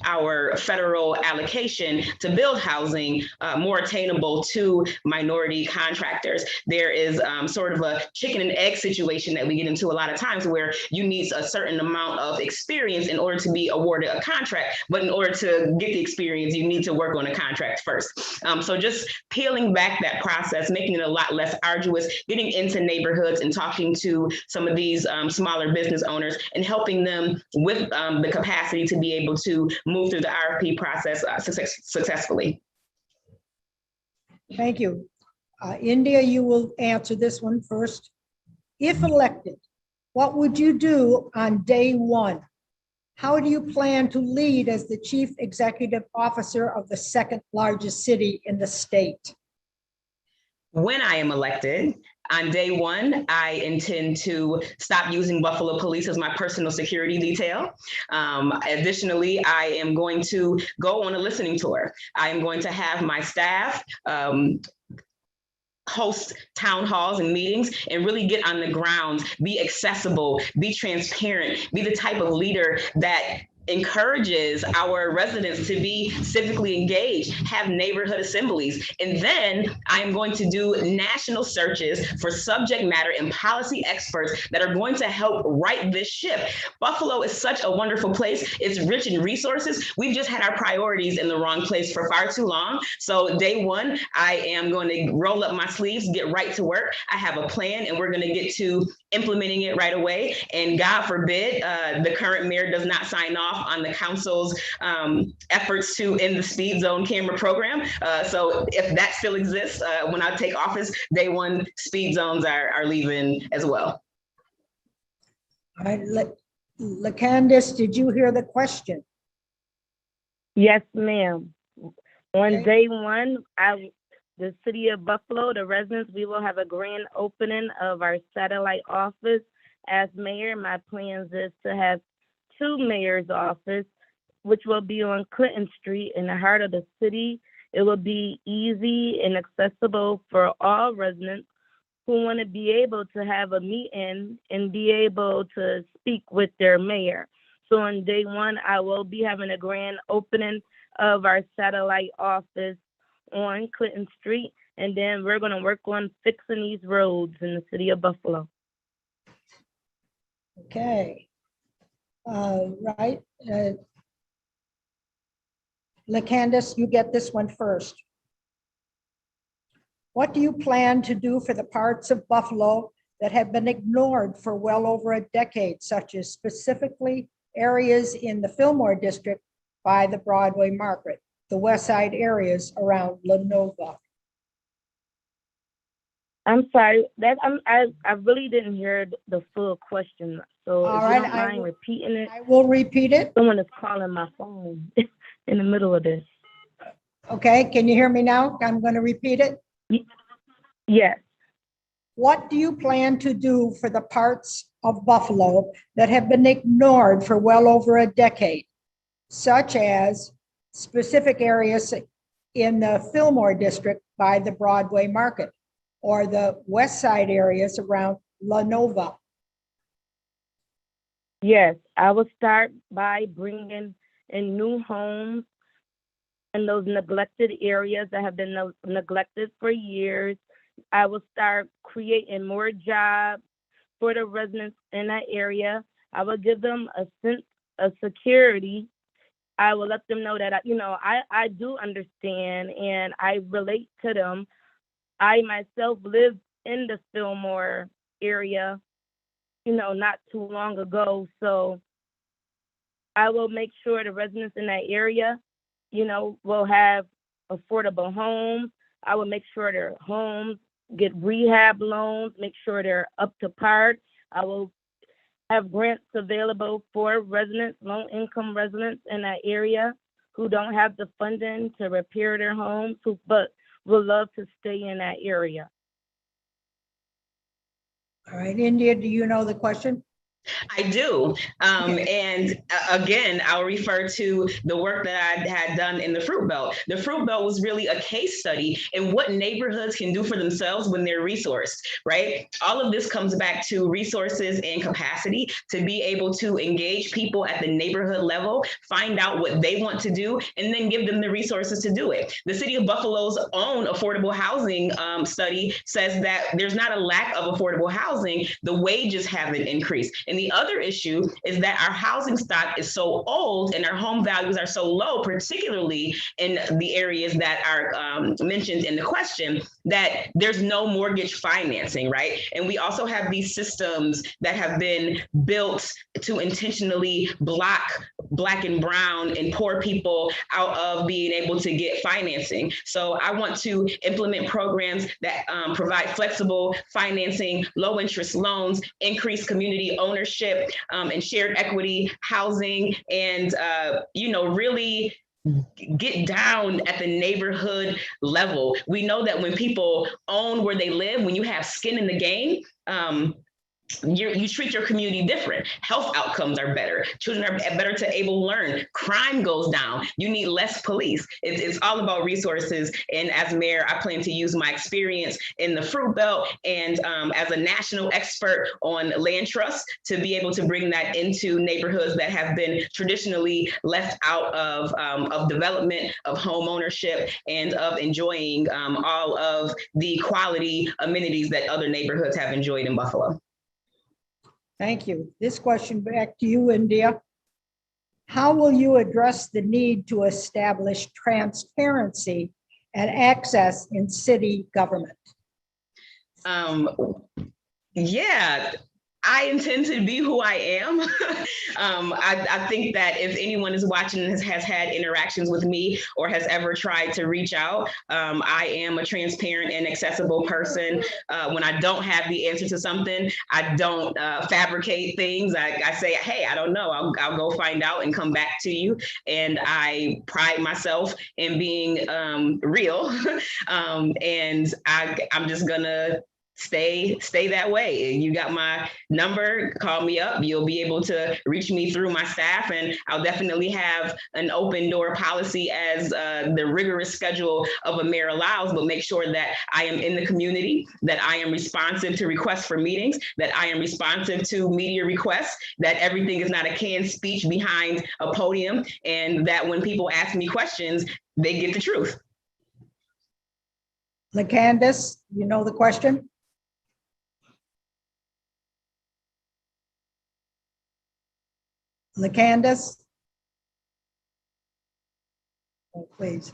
our federal allocation to build housing more attainable to minority contractors. There is sort of a chicken and egg situation that we get into a lot of times, where you need a certain amount of experience in order to be awarded a contract, but in order to get the experience, you need to work on a contract first. So just peeling back that process, making it a lot less arduous, getting into neighborhoods and talking to some of these smaller business owners and helping them with the capacity to be able to move through the RFP process successfully. Thank you. India, you will answer this one first. If elected, what would you do on day one? How do you plan to lead as the chief executive officer of the second largest city in the state? When I am elected, on day one, I intend to stop using Buffalo Police as my personal security detail. Additionally, I am going to go on a listening tour. I am going to have my staff host town halls and meetings and really get on the ground, be accessible, be transparent, be the type of leader that encourages our residents to be civically engaged, have neighborhood assemblies. And then I am going to do national searches for subject matter and policy experts that are going to help right this ship. Buffalo is such a wonderful place. It's rich in resources. We've just had our priorities in the wrong place for far too long. So day one, I am going to roll up my sleeves, get right to work. I have a plan, and we're going to get to implementing it right away. And God forbid the current mayor does not sign off on the council's efforts to end the speed zone camera program. So if that still exists, when I take office, day one, speed zones are leaving as well. All right, LaCandice, did you hear the question? Yes, ma'am. On Okay. day one, the city of Buffalo, the residents, we will have a grand opening of our satellite office. As mayor, my plans is to have 2 mayor's office, which will be on Clinton Street in the heart of the city. It will be easy and accessible for all residents who want to be able to have a meeting and be able to speak with their mayor. So on day one, I will be having a grand opening of our satellite office on Clinton Street, and then we're going to work on fixing these roads in the city of Buffalo. Okay. Right. LaCandice, you get this one first. What do you plan to do for the parts of Buffalo that have been ignored for well over a decade, such as specifically areas in the Fillmore district by the Broadway Market, the West Side areas around Lenova? I'm sorry, that I really didn't hear the full question. So All if right, you don't mind repeating it, I will repeat it. someone is calling my phone in the middle of this. Okay, can you hear me now? I'm going to repeat it. Yes. What do you plan to do for the parts of Buffalo that have been ignored for well over a decade, such as specific areas in the Fillmore district by the Broadway Market or the West Side areas around Lenova? Yes, I will start by bringing in new homes in those neglected areas that have been neglected for years. I will start creating more jobs for the residents in that area. I will give them a sense of security. I will let them know that, I do understand and I relate to them. I myself lived in the Fillmore area, not too long ago. So I will make sure the residents in that area, will have affordable homes. I will make sure their homes get rehab loans, make sure they're up to par. I will have grants available for residents, low-income residents in that area who don't have the funding to repair their homes, but would love to stay in that area. All right, India, do you know the question? I do. Okay. And again, I'll refer to the work that I had done in the Fruit Belt. The Fruit Belt was really a case study in what neighborhoods can do for themselves when they're resourced, right? All of this comes back to resources and capacity to be able to engage people at the neighborhood level, find out what they want to do, and then give them the resources to do it. The city of Buffalo's own affordable housing study says that there's not a lack of affordable housing, the wages haven't increased. And the other issue is that our housing stock is so old and our home values are so low, particularly in the areas that are mentioned in the question, that there's no mortgage financing, right? And we also have these systems that have been built to intentionally block Black and brown and poor people out of being able to get financing. So I want to implement programs that provide flexible financing, low interest loans, increase community ownership, and shared equity housing, and really get down at the neighborhood level. We know that when people own where they live, when you have skin in the game, you treat your community different. Health outcomes are better. Children are better to able to learn. Crime goes down. You need less police. It's all about resources. And as mayor, I plan to use my experience in the Fruit Belt and as a national expert on land trust to be able to bring that into neighborhoods that have been traditionally left out of development, of home ownership, and of enjoying all of the quality amenities that other neighborhoods have enjoyed in Buffalo. Thank you. This question back to you, India. How will you address the need to establish transparency and access in city government? Yeah, I intend to be who I am. I think that if anyone is watching and has had interactions with me or has ever tried to reach out, I am a transparent and accessible person. When I don't have the answer to something, I don't fabricate things. I say, hey, I don't know. I'll go find out and come back to you. And I pride myself in being real. And I'm just gonna stay that way. You got my number, call me up. You'll be able to reach me through my staff, and I'll definitely have an open door policy as the rigorous schedule of a mayor allows, but make sure that I am in the community, that I am responsive to requests for meetings, that I am responsive to media requests, that everything is not a canned speech behind a podium, and that when people ask me questions, they get the truth. LaCandace, you know the question? LaCandace? Oh, please.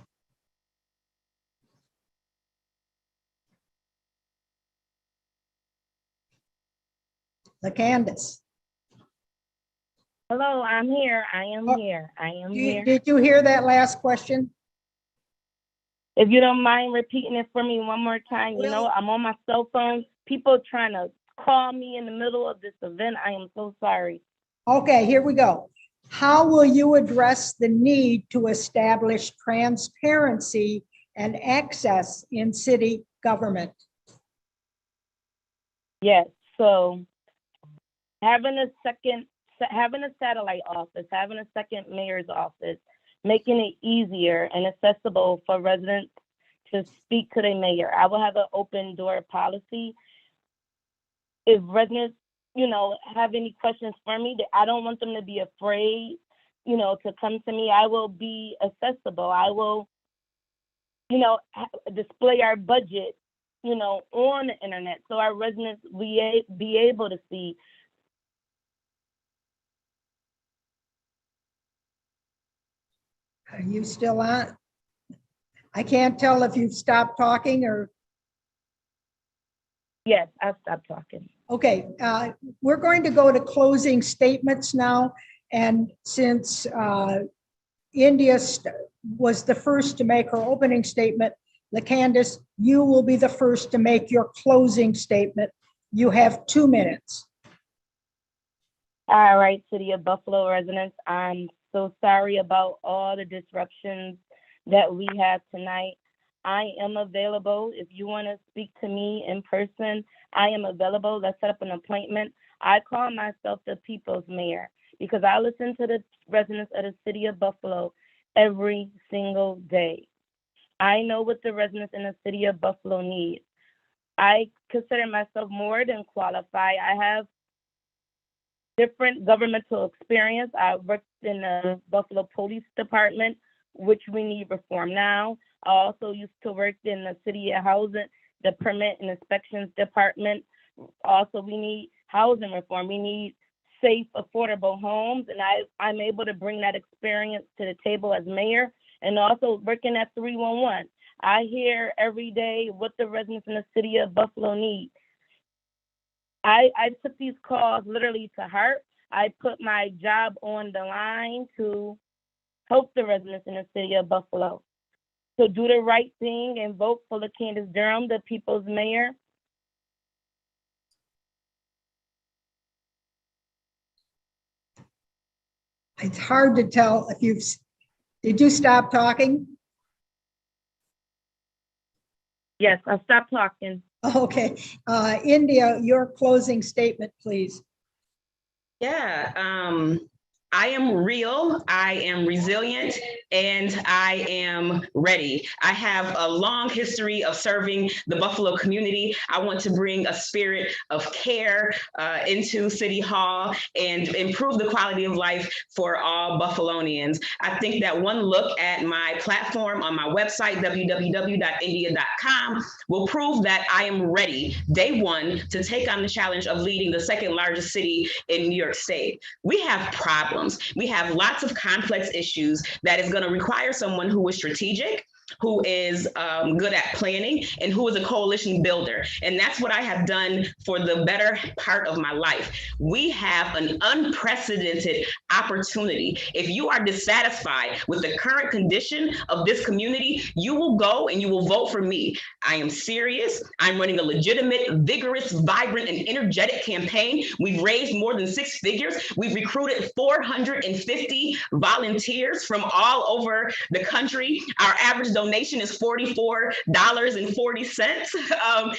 LaCandace. Hello, I'm here. I am here. I am here. Did you hear that last question? If you don't mind repeating it for me one more time, you know, I'm on my cell phone. People trying to call me in the middle of this event. I am so sorry. Okay, here we go. How will you address the need to establish transparency and access in city government? Yes, so having a satellite office, having a second mayor's office, making it easier and accessible for residents to speak to the mayor. I will have an open door policy. If residents, you know, have any questions for me, I don't want them to be afraid, you know, to come to me. I will be accessible. I will, you know, display our budget, you know, on the internet so our residents be able to see. Are you still on? I can't tell if you've stopped talking or. Yes, I've stopped talking. Okay, we're going to go to closing statements now. And since India was the first to make her opening statement, LaCandace, you will be the first to make your closing statement. You have 2 minutes. All right, City of Buffalo residents, I'm so sorry about all the disruptions that we have tonight. I am available. If you want to speak to me in person, I am available. Let's set up an appointment. I call myself the people's mayor because I listen to the residents of the City of Buffalo every single day. I know what the residents in the City of Buffalo need. I consider myself more than qualified. I have different governmental experience. I worked in the Buffalo Police Department, which we need reform now. I also used to work in the City of Housing, the Permit and Inspections Department. Also, we need housing reform. We need safe, affordable homes, and I'm able to bring that experience to the table as mayor, and also working at 311. I hear every day what the residents in the City of Buffalo need. I took these calls literally to heart. I put my job on the line to help the residents in the City of Buffalo. So do the right thing and vote for LaCandace Durham, the people's mayor. It's hard to tell if did you stop talking? Yes, I stopped talking. Okay, India, your closing statement, please. Yeah, I am real, I am resilient, and I am ready. I have a long history of serving the Buffalo community. I want to bring a spirit of care into City Hall and improve the quality of life for all Buffalonians. I think that one look at my platform on my website, www.india.com, will prove that I am ready, day one, to take on the challenge of leading the second largest city in New York State. We have problems. We have lots of complex issues that is going to require someone who is strategic, who is good at planning, and who is a coalition builder. And that's what I have done for the better part of my life. We have an unprecedented opportunity. If you are dissatisfied with the current condition of this community, you will go and you will vote for me. I am serious. I'm running a legitimate, vigorous, vibrant, and energetic campaign. We've raised more than 6 figures. We've recruited 450 volunteers from all over the country. Our average donation is $44.40.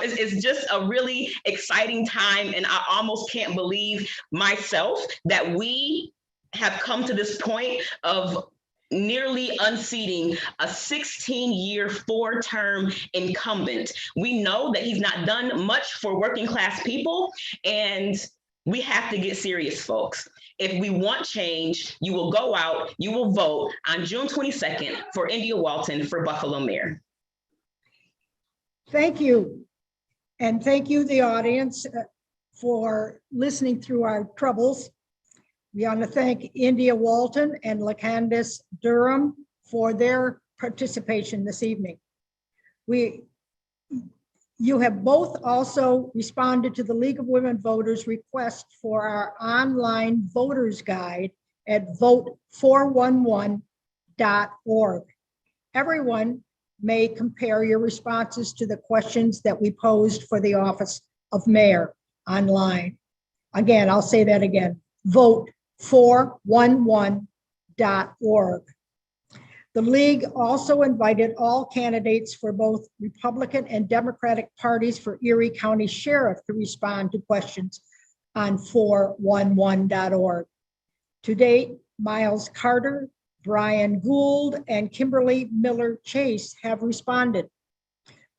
It's just a really exciting time, and I almost can't believe myself that we have come to this point of nearly unseating a 16-year, 4-term incumbent. We know that he's not done much for working class people, and we have to get serious, folks. If we want change, you will go out, you will vote on June 22nd for India Walton for Buffalo Mayor. Thank you. And thank you, the audience, for listening through our troubles. We want to thank India Walton and LaCandace Durham for their participation this evening. You have both also responded to the League of Women Voters request for our online voters guide at vote411.org. Everyone may compare your responses to the questions that we posed for the office of mayor online. Again, I'll say that again, vote411.org. The League also invited all candidates for both Republican and Democratic parties for Erie County Sheriff to respond to questions on 411.org. To date, Miles Carter, Brian Gould, and Kimberly Miller Chase have responded.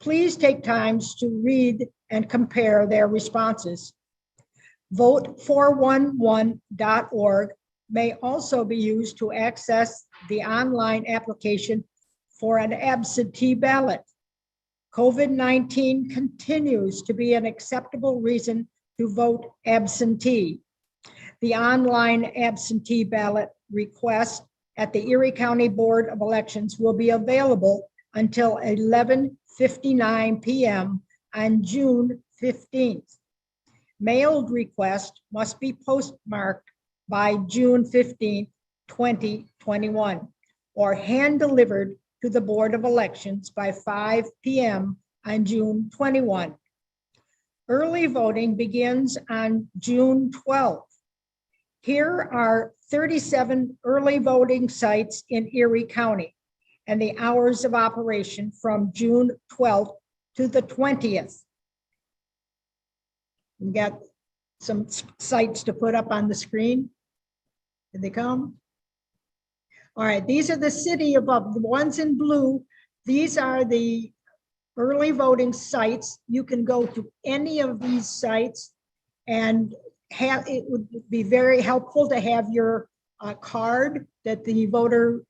Please take times to read and compare their responses. Vote411.org may also be used to access the online application for an absentee ballot. COVID-19 continues to be an acceptable reason to vote absentee. The online absentee ballot request at the Erie County Board of Elections will be available until 11:59 p.m. on June 15th. Mailed request must be postmarked by June 15, 2021, or hand-delivered to the Board of Elections by 5 p.m. on June 21. Early voting begins on June 12. Here are 37 early voting sites in Erie County and the hours of operation from June 12th to the 20th. We got some sites to put up on the screen. Did they come? All right, these are the city above, the ones in blue. These are the early voting sites. You can go to any of these sites, and it would be very helpful to have your card that the Board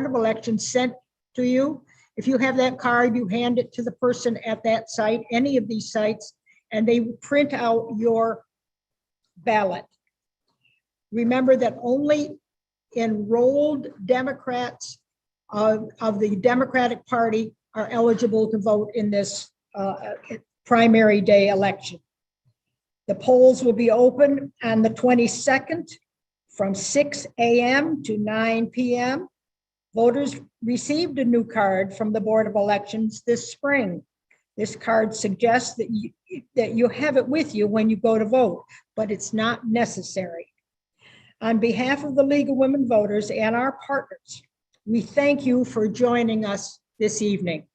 of Elections sent to you. If you have that card, you hand it to the person at that site, any of these sites, and they print out your ballot. Remember that only enrolled Democrats of the Democratic Party are eligible to vote in this primary day election. The polls will be open on the 22nd from 6 a.m. to 9 p.m. Voters received a new card from the Board of Elections this spring. This card suggests that you have it with you when you go to vote, but it's not necessary. On behalf of the League of Women Voters and our partners, we thank you for joining us this evening.